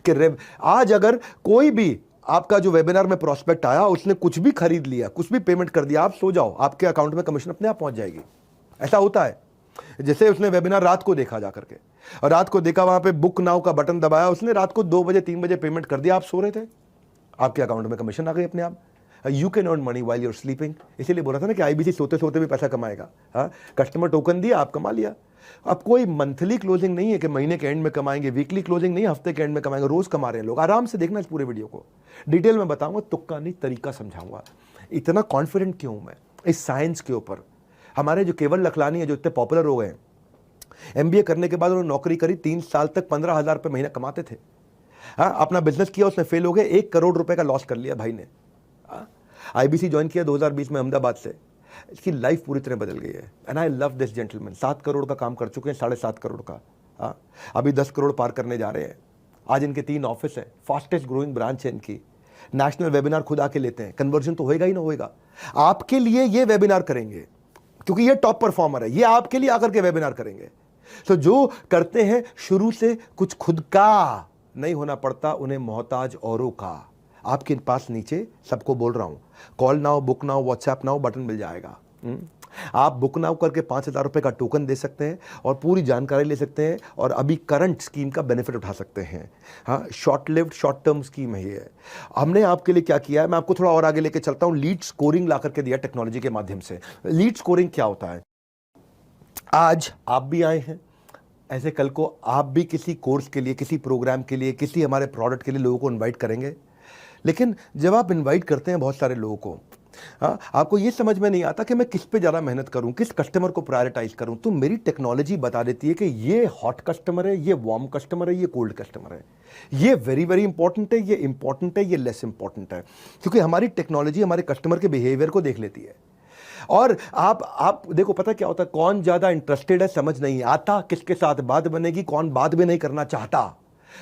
कि आज अगर कोई भी आपका जो वेबिनार में प्रोस्पेक्ट आया, उसने कुछ भी खरीद लिया, कुछ भी पेमेंट कर दिया, आप सो जाओ, आपके अकाउंट में कमीशन अपने आप पहुंच जाएगी। ऐसा होता है। जैसे उसने वेबिनार रात को देखा जा करके, और रात को देखा, वहां पे बुक नाउ का बटन दबाया, उसने रात को 2 बजे 3 बजे पेमेंट कर दिया, आप सो रहे थे, आपके अकाउंट में कमीशन आ गई अपने आप। You can earn money while your sleeping. इसीलिए बोला था ना कि आईबीसी सोते सोते भी पैसा कमाएगा। कस्टमर टोकन दिया, आप कमा लिया। अब कोई मंथली क्लोजिंग नहीं है कि महीने के एंड में कमाएंगे, वीकली क्लोजिंग नहीं, हफ्ते के एंड में कमाएंगे, रोज कमा रहे हैं लोग। आराम से देखना इस पूरे वीडियो को, डिटेल में बताऊंगा, तुक्का नहीं तरीका समझाऊंगा। इतना कॉन्फिडेंट क्यों हूं मैं इस साइंस के ऊपर? हमारे जो केवल लखलानी है, जो इतने पॉपुलर हो गए, एमबीए करने के बाद उन्होंने नौकरी करी, 3 साल तक 15,000 रुपये महीना कमाते थे। अपना बिजनेस किया, उसमें फेल हो गए, 1 करोड़ रुपए का लॉस कर लिया भाई ने। आईबीसी ज्वाइन किया 2020 में अहमदाबाद से। इसकी लाइफ पूरी तरह बदल गई है। And I love this gentleman. 7 crore का काम कर चुके हैं, 7.5 करोड़ का। अभी 10 करोड़ पार करने जा रहे हैं। आज इनके 3 ऑफिस है, फास्टेस्ट ग्रोइंग ब्रांच है इनकी। नेशनल वेबिनार खुद आके लेते हैं। कन्वर्जन तो होएगा ही ना होएगा। आपके लिए ये वेबिनार करेंगे, क्योंकि ये टॉप परफॉर्मर है, ये आपके लिए आकर के वेबिनार करेंगे। तो जो करते हैं शुरू से, कुछ खुद का नहीं होना पड़ता, उन्हें मोहताज औरों का। आपके पास नीचे सबको बोल रहा हूं, call now, book now, WhatsApp now button मिल जाएगा। आप बुक नाउ करके 5,000 रुपए का टोकन दे सकते हैं और पूरी जानकारी ले सकते हैं, और अभी करंट स्कीम का बेनिफिट उठा सकते हैं। हाँ, short lived, short term scheme है ये। हमने आपके लिए क्या किया है, मैं आपको थोड़ा और आगे लेके चलता हूं। लीड स्कोरिंग ला करके दिया टेक्नोलॉजी के माध्यम से। लीड स्कोरिंग क्या होता है? आज आप भी आए हैं, ऐसे कल को आप भी किसी कोर्स के लिए, किसी प्रोग्राम के लिए, किसी हमारे प्रोडक्ट के लिए लोगों को इनवाइट करेंगे। लेकिन जब आप इनवाइट करते हैं बहुत सारे लोगों को, आपको ये समझ में नहीं आता कि मैं किस पे ज़्यादा मेहनत करूं, किस कस्टमर को प्रायोरिटाइज करूं। तो मेरी टेक्नोलॉजी बता देती है कि ये हॉट कस्टमर है, ये वार्म कस्टमर है, ये कोल्ड कस्टमर है, ये वेरी वेरी इंपॉर्टेंट है, ये इंपॉर्टेंट है, ये लेस इंपॉर्टेंट है। क्योंकि हमारी टेक्नोलॉजी हमारे कस्टमर के बिहेवियर को देख लेती है। और आप देखो, पता क्या होता है, कौन ज़्यादा इंटरेस्टेड है समझ नहीं आता, किसके साथ बात बनेगी, कौन बात भी नहीं करना चाहता।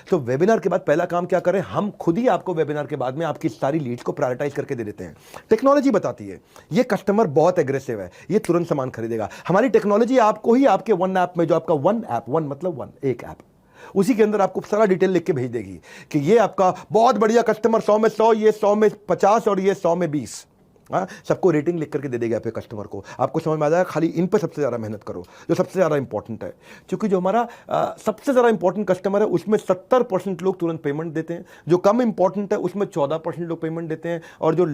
तो वेबिनार के बाद पहला काम क्या करें, हम खुद ही आपको वेबिनार के बाद में आपकी सारी लीड्स को प्रायोरिटाइज करके दे देते हैं। टेक्नोलॉजी बताती है ये कस्टमर बहुत एग्रेसिव है, ये तुरंत सामान खरीदेगा। हमारी टेक्नोलॉजी आपको ही आपके वन ऐप में, जो आपका वन ऐप, वन मतलब वन, एक ऐप, उसी के अंदर आपको सारा डिटेल लिख के भेज देगी कि ये आपका बहुत बढ़िया कस्टमर, 100 में 100, ये 100 में 50 और ये 100 में 20। सबको रेटिंग लिख करके दे देगा आपके कस्टमर को। आपको समझ में आ जाएगा, खाली इन पर सबसे ज़्यादा मेहनत करो, जो सबसे ज़्यादा इंपॉर्टेंट है। क्योंकि जो हमारा सबसे ज़्यादा इंपॉर्टेंट कस्टमर है, उसमें 70% लोग तुरंत पेमेंट देते हैं। जो कम इंपॉर्टेंट है उसमें 14% लोग पेमेंट देते हैं, और जो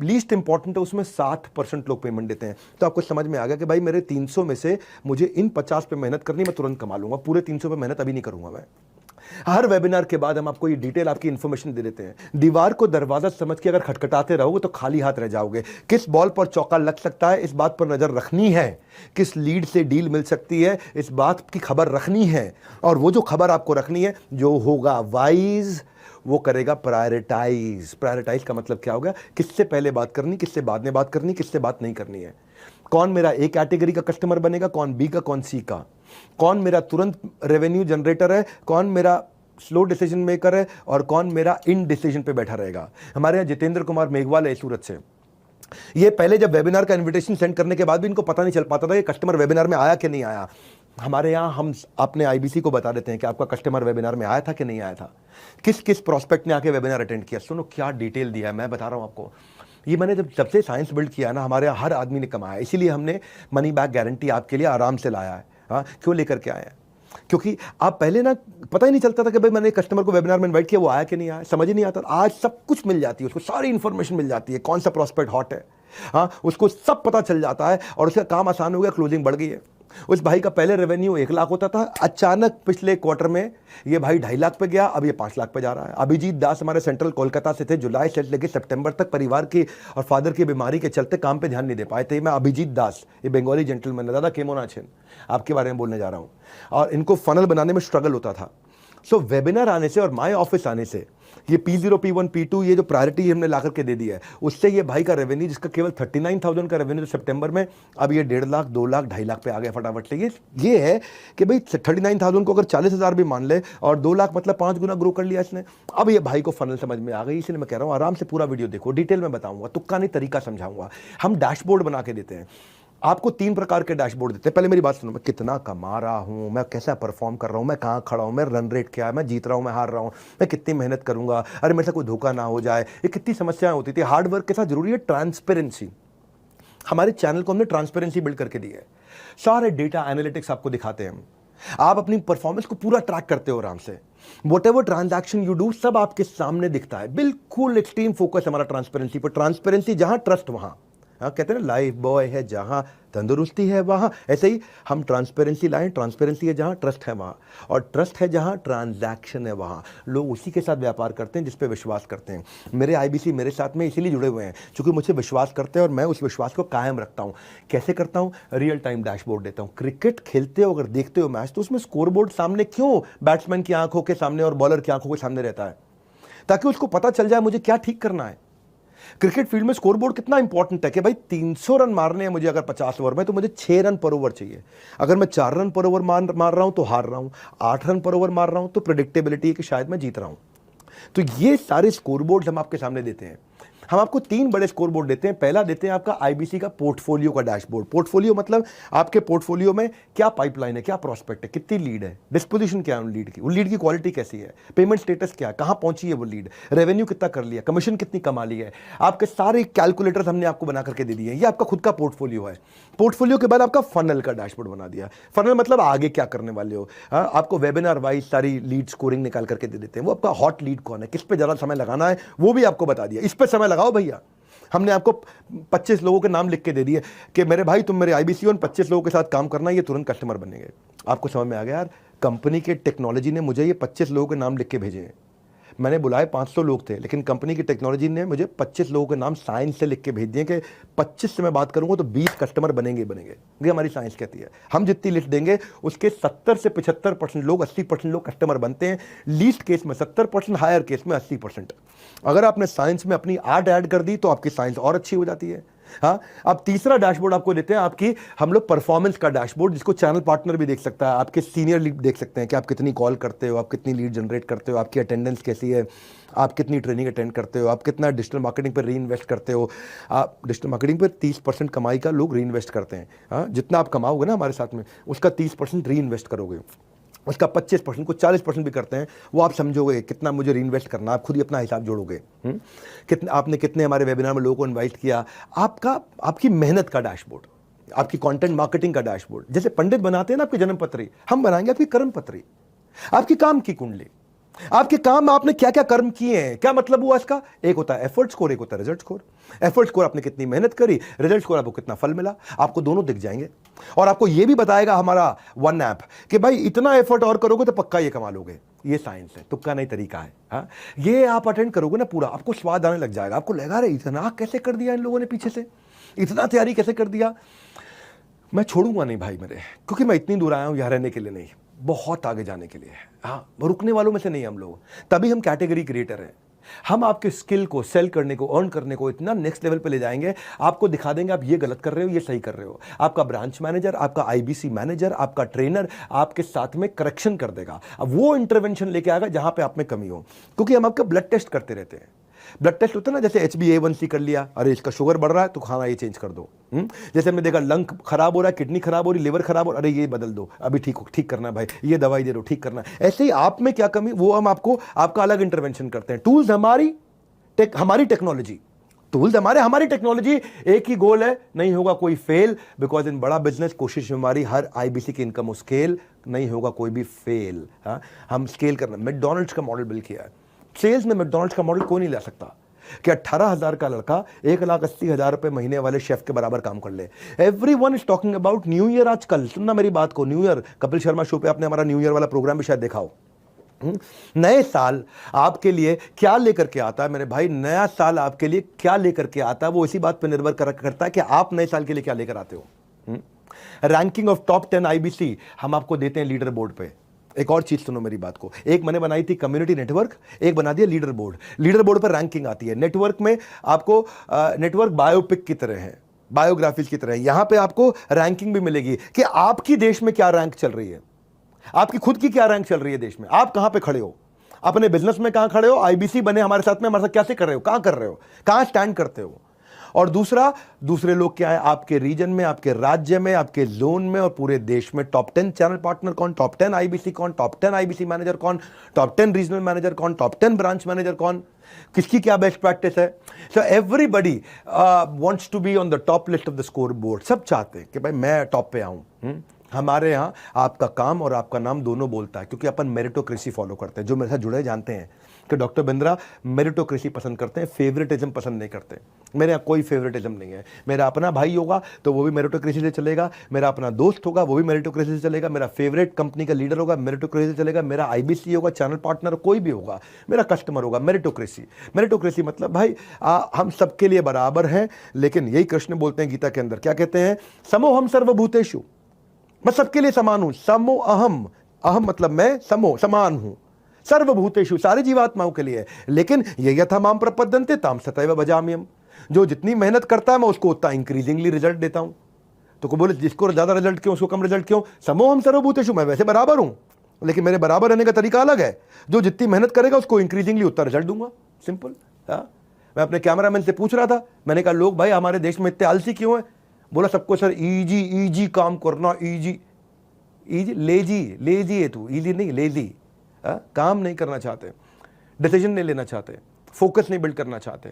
लीस्ट इंपॉर्टेंट है उसमें 60% लोग पेमेंट देते हैं। तो आपको समझ में आ गया कि भाई मेरे 300 में से मुझे इन 50 पे मेहनत करनी, मैं तुरंत कमा लूंगा, पूरे 300 पे मेहनत अभी नहीं करूंगा मैं। हर वेबिनार के बाद हम आपको ये डिटेल आपकी इंफॉर्मेशन दे देते हैं। दीवार को दरवाजा समझ के अगर खटखटाते रहोगे तो खाली हाथ रह जाओगे। किस बॉल पर चौका लग सकता है इस बात पर नजर रखनी है, किस लीड से डील मिल सकती है इस बात की खबर रखनी है, और वो जो खबर आपको रखनी है, जो होगा वाइज वो करेगा प्रायोरिटाइज। प्रायोरिटाइज का मतलब क्या होगा, किससे पहले बात करनी, किससे बाद में बात करनी, किससे बात नहीं करनी है, कौन मेरा ए कैटेगरी का कस्टमर बनेगा, कौन बी का, कौन सी का, कौन मेरा तुरंत रेवेन्यू जनरेटर है, कौन मेरा स्लो डिसीजन मेकर है, और कौन मेरा इन डिसीजन पे बैठा रहेगा। हमारे यहाँ जितेंद्र कुमार मेघवाल है सूरत से। ये पहले जब वेबिनार का इनविटेशन सेंड करने के बाद भी इनको पता नहीं चल पाता था कि कस्टमर वेबिनार में आया कि नहीं आया। हमारे यहाँ हम अपने आईबीसी को बता देते हैं कि आपका कस्टमर वेबिनार में आया था कि नहीं आया था, किस किस प्रोस्पेक्ट ने आके वेबिनार अटेंड किया। सुनो क्या डिटेल दिया है, मैं बता रहा हूँ आपको। ये मैंने जब से साइंस बिल्ड किया ना, हमारे यहाँ हर आदमी ने कमाया, इसीलिए हमने मनी बैक गारंटी आपके लिए आराम से लाया है। हाँ, क्यों लेकर के आए हैं? क्योंकि आप पहले ना पता ही नहीं चलता था कि भाई मैंने कस्टमर को वेबिनार में इनवाइट किया, वो आया कि नहीं आया, समझ ही नहीं आता। आज सब कुछ मिल जाती है उसको, सारी इंफॉर्मेशन मिल जाती है, कौन सा प्रोस्पेक्ट हॉट है, हाँ उसको सब पता चल जाता है, और उसका काम आसान हो गया, क्लोजिंग बढ़ गई है। उस भाई का पहले रेवेन्यू 1 लाख होता था, अचानक पिछले क्वार्टर में ये भाई 2.5 लाख पे गया, अब ये 5 लाख पे जा रहा है। अभिजीत दास हमारे सेंट्रल कोलकाता से थे, जुलाई से लेकर सितंबर तक परिवार की और फादर की बीमारी के चलते काम पे ध्यान नहीं दे पाए थे। मैं अभिजीत दास, ये बंगाली जेंटलमैन, दादा केमोना छेन, आपके बारे में बोलने जा रहा हूँ। और इनको फनल बनाने में स्ट्रगल होता था। सो वेबिनार आने से और माय ऑफिस आने से, ये P0, P1, P2 ये जो प्रायोरिटी हमने ला करके दे दिया है, उससे ये भाई का रेवेन्यू जिसका केवल 39,000 का रेवेन्यू सितंबर में, अब ये 1.5 लाख, 2 लाख, 2.5 लाख पे आ गया फटाफट से। ये है कि भाई 39,000 को अगर 40,000 भी मान ले और 2 लाख मतलब 5 गुना ग्रो कर लिया इसने। अब ये भाई को फनल समझ में आ गई, इसलिए मैं कह रहा हूँ आराम से पूरा वीडियो देखो, डिटेल में बताऊंगा, तुक्का नहीं तरीका समझाऊंगा। हम डैशबोर्ड बना के देते हैं आपको, 3 प्रकार के डैशबोर्ड देते हैं। पहले मेरी बात सुनो, मैं कितना कमा रहा हूं, मैं कैसा परफॉर्म कर रहा हूं, मैं कहां खड़ा हूं, मैं रन रेट क्या है, मैं जीत रहा हूं, मैं हार रहा हूं, मैं कितनी मेहनत करूंगा, अरे मेरे से कोई धोखा ना हो जाए, ये कितनी समस्याएं होती थी। हार्ड वर्क के साथ जरूरी है ट्रांसपेरेंसी। हमारे चैनल को हमने ट्रांसपेरेंसी बिल्ड करके दी है, सारे डेटा एनालिटिक्स आपको दिखाते हैं हम, आप अपनी परफॉर्मेंस को पूरा ट्रैक करते हो आराम से। What ever transaction you do सब आपके सामने दिखता है, बिल्कुल एक्सट्रीम फोकस हमारा ट्रांसपेरेंसी पर। ट्रांसपेरेंसी जहां, ट्रस्ट वहां। हाँ, कहते हैं ना लाइफ बॉय है जहां, तंदुरुस्ती है वहां। ऐसे ही हम ट्रांसपेरेंसी लाएं, ट्रांसपेरेंसी है जहां, ट्रस्ट है वहां, और ट्रस्ट है जहां, ट्रांजैक्शन है वहां। लोग उसी के साथ व्यापार करते हैं जिस पे विश्वास करते हैं। मेरे आईबीसी मेरे साथ में इसीलिए जुड़े हुए हैं क्योंकि मुझे विश्वास करते हैं और मैं उस विश्वास को कायम रखता हूं। कैसे करता हूं? रियल टाइम डैशबोर्ड देता हूं। क्रिकेट खेलते हो अगर देखते हो मैच, तो उसमें स्कोरबोर्ड सामने क्यों बैट्समैन की आंखों के सामने और बॉलर की आंखों के सामने रहता है? ताकि उसको पता चल जाए मुझे क्या ठीक करना है। क्रिकेट फील्ड में स्कोरबोर्ड कितना इंपॉर्टेंट है कि भाई 300 रन मारने हैं मुझे अगर 50 ओवर में, तो मुझे 6 रन पर ओवर चाहिए। अगर मैं 4 रन पर ओवर मार रहा हूं तो हार रहा हूं, 8 रन पर ओवर मार रहा हूं तो प्रेडिक्टेबिलिटी है कि शायद मैं जीत रहा हूं। तो ये सारे स्कोरबोर्ड हम आपके सामने देते हैं। हम आपको 3 बड़े स्कोरबोर्ड देते हैं। पहला देते हैं आपका आईबीसी का पोर्टफोलियो का डैशबोर्ड। पोर्टफोलियो मतलब आपके पोर्टफोलियो में क्या पाइपलाइन है, क्या प्रोस्पेक्ट है, कितनी लीड है, डिस्पोजिशन क्या है उन लीड की, उन लीड की क्वालिटी कैसी है, पेमेंट स्टेटस क्या है, कहां पहुंची है वो लीड, रेवेन्यू कितना कर लिया, कमीशन कितनी कमा ली है। आपके सारे कैलकुलेटर्स हमने आपको बना करके दे दिए हैं। ये आपका खुद का पोर्टफोलियो है। पोर्टफोलियो के बाद आपका फनल का डैशबोर्ड बना दिया। फनल मतलब आगे क्या करने वाले हो। आपको वेबिनार वाइज सारी लीड स्कोरिंग निकाल करके दे देते हैं। वो आपका हॉट लीड कौन है, किस पे ज्यादा समय लगाना है, वो भी आपको बता दिया। इस पे समय लगाओ भैया। हमने आपको 25 लोगों के नाम लिख के दे दिए कि मेरे भाई तुम मेरे आईबीसी और 25 लोगों के साथ काम करना, ये तुरंत कस्टमर बनेंगे। आपको समझ में आ गया यार, कंपनी के टेक्नोलॉजी ने मुझे ये 25 लोगों के नाम लिख के भेजे हैं। मैंने बुलाए 500 लोग थे, लेकिन कंपनी की टेक्नोलॉजी ने मुझे 25 लोगों के नाम साइंस से लिख के भेज दिए कि 25 से मैं बात करूंगा तो 20 कस्टमर बनेंगे बनेंगे। ये हमारी साइंस कहती है। हम जितनी लिस्ट देंगे उसके 70 से 75% लोग, 80% लोग कस्टमर बनते हैं। लीस्ट केस में 70%, हायर केस में 80%। अगर आपने साइंस में अपनी 8 ऐड कर दी तो आपकी साइंस और अच्छी हो जाती है। हाँ, अब तीसरा डैशबोर्ड आपको देते हैं आपकी हम लोग परफॉर्मेंस का डैशबोर्ड, जिसको चैनल पार्टनर भी देख सकता है। आपके सीनियर लीड देख सकते हैं कि आप कितनी कॉल करते हो, आप कितनी लीड जनरेट करते हो, आपकी अटेंडेंस कैसी है, आप कितनी ट्रेनिंग अटेंड करते हो, आप कितना डिजिटल मार्केटिंग पर री इन्वेस्ट करते हो। आप डिजिटल मार्केटिंग पर 30% कमाई का लोग री इन्वेस्ट करते हैं। हाँ, जितना आप कमाओगे ना हमारे साथ में, उसका 30% री इन्वेस्ट करोगे, उसका 25% को 40% भी करते हैं। वो आप समझोगे कितना मुझे रीइन्वेस्ट करना, आप खुद ही अपना हिसाब जोड़ोगे। कितने आपने कितने हमारे वेबिनार में लोगों को इनवाइट किया, आपकी मेहनत का डैशबोर्ड, आपकी कंटेंट मार्केटिंग का डैशबोर्ड। जैसे पंडित बनाते हैं ना आपकी जन्म पत्री, हम बनाएंगे आपकी कर्म पत्री, आपकी काम की कुंडली। आपके काम में आपने क्या क्या कर्म किए हैं, क्या मतलब हुआ इसका? एक होता है एफर्ट स्कोर, एक होता है रिजल्ट स्कोर। एफर्ट स्कोर आपने कितनी मेहनत करी, रिजल्ट स्कोर आपको कितना फल मिला, आपको दोनों दिख जाएंगे। और आपको यह भी बताएगा हमारा वन ऐप कि भाई इतना एफर्ट और करोगे तो पक्का ये कमा लोगे। ये साइंस है, तुक्का नहीं तरीका है। हाँ, ये आप अटेंड करोगे ना पूरा, आपको स्वाद आने लग जाएगा। आपको लगेगा अरे इतना कैसे कर दिया इन लोगों ने, पीछे से इतना तैयारी कैसे कर दिया। मैं छोड़ूंगा नहीं भाई मेरे, क्योंकि मैं इतनी दूर आया हूं यहाँ रहने के लिए नहीं, बहुत आगे जाने के लिए। हाँ, रुकने वालों में से नहीं हम लोग, तभी हम कैटेगरी क्रिएटर हैं। हम आपके स्किल को सेल करने को, अर्न करने को इतना नेक्स्ट लेवल पे ले जाएंगे, आपको दिखा देंगे आप ये गलत कर रहे हो, ये सही कर रहे हो। आपका ब्रांच मैनेजर, आपका आईबीसी मैनेजर, आपका ट्रेनर आपके साथ में करेक्शन कर देगा। अब वो इंटरवेंशन लेके आएगा जहां पे आप में कमी हो, क्योंकि हम आपका ब्लड टेस्ट करते रहते हैं। ब्लड टेस्ट होता है ना, जैसे HbA1c कर लिया, अरे इसका शुगर बढ़ रहा है तो खाना ये चेंज कर दो। जैसे हमने देखा लंग खराब हो रहा है, किडनी खराब हो रही, लिवर खराब हो रहा है, अरे ये बदल दो, अभी ठीक करना है भाई, ये दवाई दे दो, ठीक करना है। ऐसे ही आप में क्या कमी, वो हम आपको आपका अलग इंटरवेंशन करते हैं। टूल्स हमारी टेक्नोलॉजी, टूल्स हमारी टेक्नोलॉजी, एक ही गोल है, नहीं होगा कोई फेल। बिकॉज इन बड़ा बिजनेस कोशिश हमारी हर IBC की इनकम स्केल, नहीं होगा कोई भी फेल। हाँ, हम स्केल करना, मैकडॉनल्ड्स का मॉडल बिल्ड किया है। सेल्स में मैकडॉनल्ड्स का मॉडल कोई नहीं ला सकता कि 18,000 का लड़का 1,80,000 रुपए महीने वाले शेफ के बराबर काम कर ले। Everyone is talking about new year. आजकल सुनना मेरी बात को, new year, Kapil Sharma show पे आपने हमारा न्यू ईयर वाला प्रोग्राम भी शायद देखा हो। नए साल आपके लिए क्या लेकर के आता है मेरे भाई, नया साल आपके लिए क्या लेकर के आता है, वो इसी बात पर निर्भर करता है कि आप नए साल के लिए क्या लेकर आते हो। रैंकिंग ऑफ टॉप 10 IBC हम आपको देते हैं लीडर बोर्ड पे। एक और चीज सुनो मेरी बात को, एक मैंने बनाई थी कम्युनिटी नेटवर्क, एक बना दिया लीडर बोर्ड। लीडर बोर्ड पर रैंकिंग आती है, नेटवर्क में आपको नेटवर्क बायोपिक की तरह है, बायोग्राफीज की तरह है। यहां पे आपको रैंकिंग भी मिलेगी कि आपकी देश में क्या रैंक चल रही है, आपकी खुद की क्या रैंक चल रही है देश में, आप कहां पे खड़े हो, अपने बिजनेस में कहां खड़े हो, IBC बने हमारे साथ में, हमारे साथ कैसे कर रहे हो, कहां कर रहे हो, कहां स्टैंड करते हो। और दूसरे लोग क्या है, आपके रीजन में, आपके राज्य में, आपके जोन में और पूरे देश में टॉप 10 चैनल पार्टनर कौन, टॉप 10 IBC कौन, टॉप 10 IBC मैनेजर कौन, टॉप 10 रीजनल मैनेजर कौन, टॉप 10 ब्रांच मैनेजर कौन, किसकी क्या बेस्ट प्रैक्टिस है। So everybody wants to be on the top list of the scoreboard. सब चाहते हैं कि भाई मैं टॉप पे आऊं। हमारे यहाँ आपका काम और आपका नाम दोनों बोलता है, क्योंकि अपन मेरिटोक्रेसी फॉलो करते हैं। जो मेरे साथ जुड़े जानते हैं कि डॉक्टर बिंद्रा मेरिटोक्रेसी पसंद करते हैं, फेवरेटिज्म पसंद नहीं करते। मेरे यहाँ कोई फेवरेटिज्म नहीं है। मेरा अपना भाई होगा तो वो भी मेरिटोक्रेसी से चलेगा, मेरा अपना दोस्त होगा वो भी मेरिटोक्रेसी से चलेगा, मेरा फेवरेट कंपनी का लीडर होगा मेरिटोक्रेसी से चलेगा, मेरा IBC होगा, चैनल पार्टनर कोई भी होगा, मेरा कस्टमर होगा, मेरिटोक्रेसी मतलब भाई हम सबके लिए बराबर हैं। लेकिन यही कृष्ण बोलते हैं गीता के अंदर, क्या कहते हैं, समोहम सर्वभूतेषु, मैं सबके लिए समान हूं। समो अहम, अहम मतलब मैं, समो समान हूं, सर्वभूतेषु सारे जीवात्माओं के लिए। लेकिन ये यथा माम प्रपद्यन्ते ताम सतैव भजाम्यहम्, जो जितनी मेहनत करता है मैं उसको उतना इंक्रीजिंगली रिजल्ट देता हूं। तो को बोले जिसको ज्यादा रिजल्ट क्यों, उसको कम रिजल्ट क्यों, समोहम सर्वभूतेषु, मैं वैसे बराबर हूं, लेकिन मेरे बराबर रहने का तरीका अलग है। जो जितनी मेहनत करेगा उसको इंक्रीजिंगली उतना रिजल्ट दूंगा, सिंपल। मैं अपने कैमरामैन से पूछ रहा था, मैंने कहा लोग भाई हमारे देश में इतने आलसी क्यों है। बोला सबको सर इजी काम करना, इजी लेजी है तू, इजी नहीं लेजी। काम नहीं करना चाहते, डिसीजन नहीं लेना चाहते, फोकस नहीं बिल्ड करना चाहते।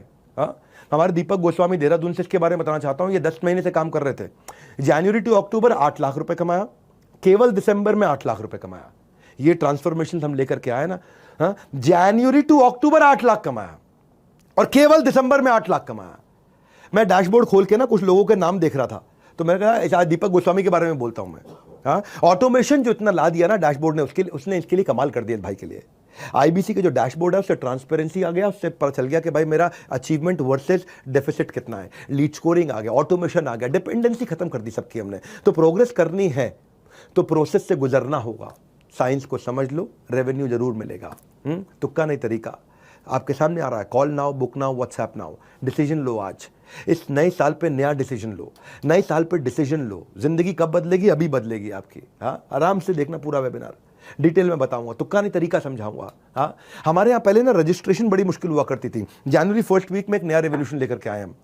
हमारे दीपक गोस्वामी देहरादून से इसके बारे में बताना चाहता हूं। ये 10 महीने से काम कर रहे थे, जनवरी टू अक्टूबर 8 लाख रुपए कमाया, केवल दिसंबर में 8 लाख रुपए कमाया। ये ट्रांसफॉर्मेशन हम लेकर के आए ना, जनवरी टू अक्टूबर 8 लाख कमाया और केवल दिसंबर में 8 लाख कमाया। मैं डैशबोर्ड खोल के ना कुछ लोगों के नाम देख रहा था, तो मैंने कहा आज दीपक गोस्वामी के बारे में बोलता हूं मैं। ऑटोमेशन जो इतना ला दिया ना डैशबोर्ड ने, उसने इसके लिए कमाल कर दिया भाई के लिए। IBC के जो डैशबोर्ड है उससे ट्रांसपेरेंसी आ गया, उससे पता चल गया कि भाई मेरा अचीवमेंट वर्सेस डेफिसिट कितना है, लीड स्कोरिंग आ गया, ऑटोमेशन आ गया, डिपेंडेंसी खत्म कर दी सबकी हमने। तो प्रोग्रेस करनी है तो प्रोसेस से गुजरना होगा। साइंस को समझ लो, रेवेन्यू जरूर मिलेगा। तुक्का नहीं तरीका आपके सामने आ रहा है। Call now, book now, WhatsApp now, decision लो आज। इस नए साल पे नया डिसीजन लो, नए साल पे डिसीजन लो। जिंदगी कब बदलेगी, अभी बदलेगी आपकी। आराम से देखना पूरा वेबिनार, डिटेल में बताऊंगा, तुक्का नहीं तरीका समझाऊंगा। हमारे यहाँ पहले ना रजिस्ट्रेशन बड़ी मुश्किल हुआ करती थी। जनवरी फर्स्ट वीक में एक नया रेवोल्यूशन लेकर के आए हम।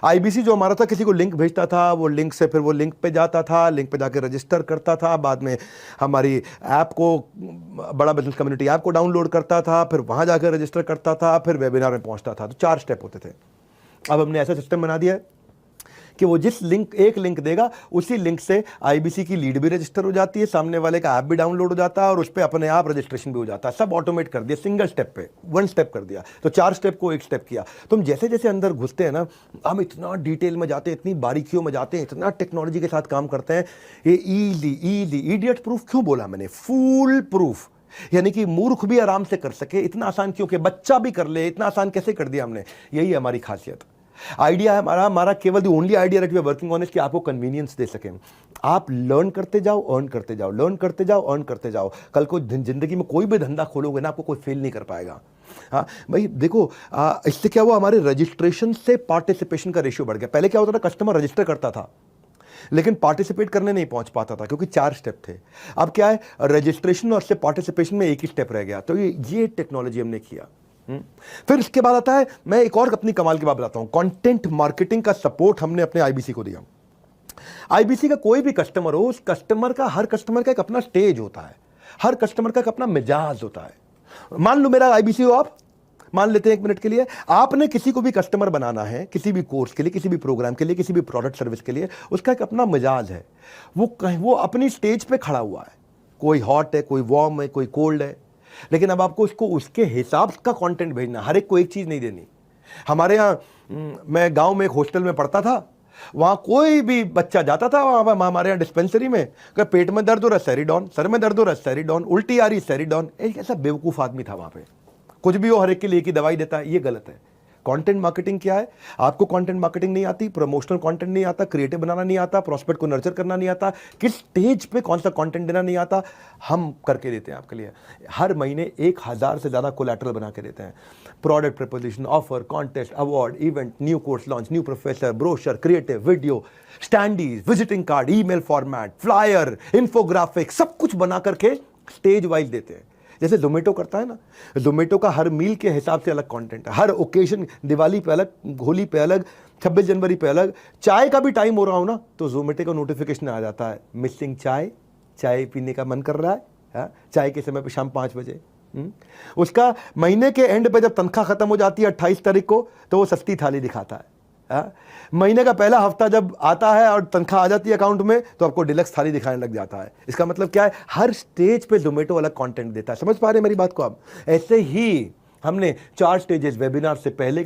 IBC जो हमारा था, किसी को लिंक भेजता था, वो लिंक से फिर वो लिंक पे जाता था, लिंक पे जाके रजिस्टर करता था, बाद में हमारी ऐप को, बड़ा बिजनेस कम्युनिटी ऐप को डाउनलोड करता था, फिर वहाँ जाकर रजिस्टर करता था, फिर वेबिनार में पहुँचता था। तो 4 स्टेप होते थे। अब हमने ऐसा सिस्टम बना दिया है कि वो जिस लिंक एक लिंक देगा उसी लिंक से आईबीसी की लीड भी रजिस्टर हो जाती है, सामने वाले का ऐप भी डाउनलोड हो जाता है और उस पर अपने आप रजिस्ट्रेशन भी हो जाता है। सब ऑटोमेट कर दिया, सिंगल स्टेप पे, वन स्टेप कर दिया। तो 4 स्टेप को 1 स्टेप किया। तो हम जैसे जैसे अंदर घुसते हैं ना, हम इतना डिटेल में जाते हैं, इतनी बारीकियों में जाते हैं, इतना टेक्नोलॉजी के साथ काम करते हैं। ये ईली इडियट प्रूफ क्यों बोला मैंने? फूल प्रूफ, यानी कि मूर्ख भी आराम से कर सके। इतना आसान क्यों कि बच्चा भी कर ले, इतना आसान कैसे कर दिया हमने? यही है हमारी खासियत। आइडिया है हमारा केवल the only idea that we are working on is कि आपको कन्वीनियंस दे सकें। आप लर्न करते जाओ, अर्न करते जाओ, लर्न करते जाओ, अर्न करते जाओ। कल को जिंदगी में कोई भी धंधा खोलोगे ना, आपको कोई फेल नहीं कर पाएगा। हाँ भाई देखो, इससे क्या हुआ, हमारे रजिस्ट्रेशन से पार्टिसिपेशन का रेशियो बढ़ गया। पहले क्या होता था, कस्टमर रजिस्टर करता था लेकिन पार्टिसिपेट करने नहीं पहुंच पाता था क्योंकि 4 स्टेप थे। अब क्या है, रजिस्ट्रेशन और से पार्टिसिपेशन में 1 ही स्टेप रह गया। तो ये टेक्नोलॉजी हमने किया। फिर इसके बाद आता है, मैं एक और अपनी कमाल की बात बताता हूं, कंटेंट मार्केटिंग का सपोर्ट हमने अपने आईबीसी को दिया। आईबीसी का कोई भी कस्टमर हो, उस कस्टमर का, हर कस्टमर का एक अपना स्टेज होता है, हर कस्टमर का एक अपना मिजाज होता है। मान लो मेरा आईबीसी हो आप, मान लेते हैं 1 मिनट के लिए, आपने किसी को भी कस्टमर बनाना है, किसी भी कोर्स के लिए, किसी भी प्रोग्राम के लिए, किसी भी प्रोडक्ट सर्विस के लिए, उसका एक अपना मिजाज है। वो अपनी स्टेज पे खड़ा हुआ है, कोई हॉट है, कोई वार्म है, कोई कोल्ड है। लेकिन अब आपको उसको उसके हिसाब का कंटेंट भेजना, हर एक को एक चीज नहीं देनी। हमारे यहाँ, मैं गांव में एक हॉस्टल में पढ़ता था, वहां कोई भी बच्चा जाता था, वहां हमारे यहाँ डिस्पेंसरी में, अगर पेट में दर्द हो रहा है सेरिडॉन, सर में दर्द हो रहा है सेरिडॉन, उल्टी आ रही सेरिडॉन। एक ऐसा बेवकूफ आदमी था वहां पे, कुछ भी हो हर एक के लिए एक ही दवाई देता है। ये गलत है। कंटेंट मार्केटिंग क्या है? आपको कंटेंट मार्केटिंग नहीं आती, प्रमोशनल कंटेंट नहीं आता, क्रिएटिव बनाना नहीं आता, प्रॉस्पेक्ट को नर्चर करना नहीं आता, किस स्टेज पे कौन सा कंटेंट देना नहीं आता, हम करके देते हैं आपके लिए। हर महीने 1000 से ज्यादा कोलैटरल बना के देते हैं। Product proposition, offer, contest, award, event, new course launch, new professor, brochure, creative, video, standees, visiting card, email format, flyer, infographic, सब कुछ बना करके स्टेज वाइज देते हैं। जैसे जोमेटो करता है ना, जोमेटो का हर मील के हिसाब से अलग कंटेंट है, हर ओकेजन, दिवाली पे अलग, होली पे अलग, 26 जनवरी पे अलग। चाय का भी टाइम हो रहा हो ना, तो जोमेटो का नोटिफिकेशन आ जाता है, मिसिंग चाय, चाय पीने का मन कर रहा है, चाय के समय पे शाम 5 बजे। उसका महीने के एंड पे जब तनख्वाह खत्म हो जाती है 28 तारीख को, तो वो सस्ती थाली दिखाता है। महीने का पहला हफ्ता जब आता है और तनख्वाह आ जाती है अकाउंट में, तो आपको डिलक्स थाली दिखाने लग जाता है। इसका मतलब क्या है, हर स्टेज पे जोमेटो अलग कंटेंट देता है। समझ पा रहे हैं मेरी बात को आप? ऐसे ही हमने 4 स्टेजेस वेबिनार से पहले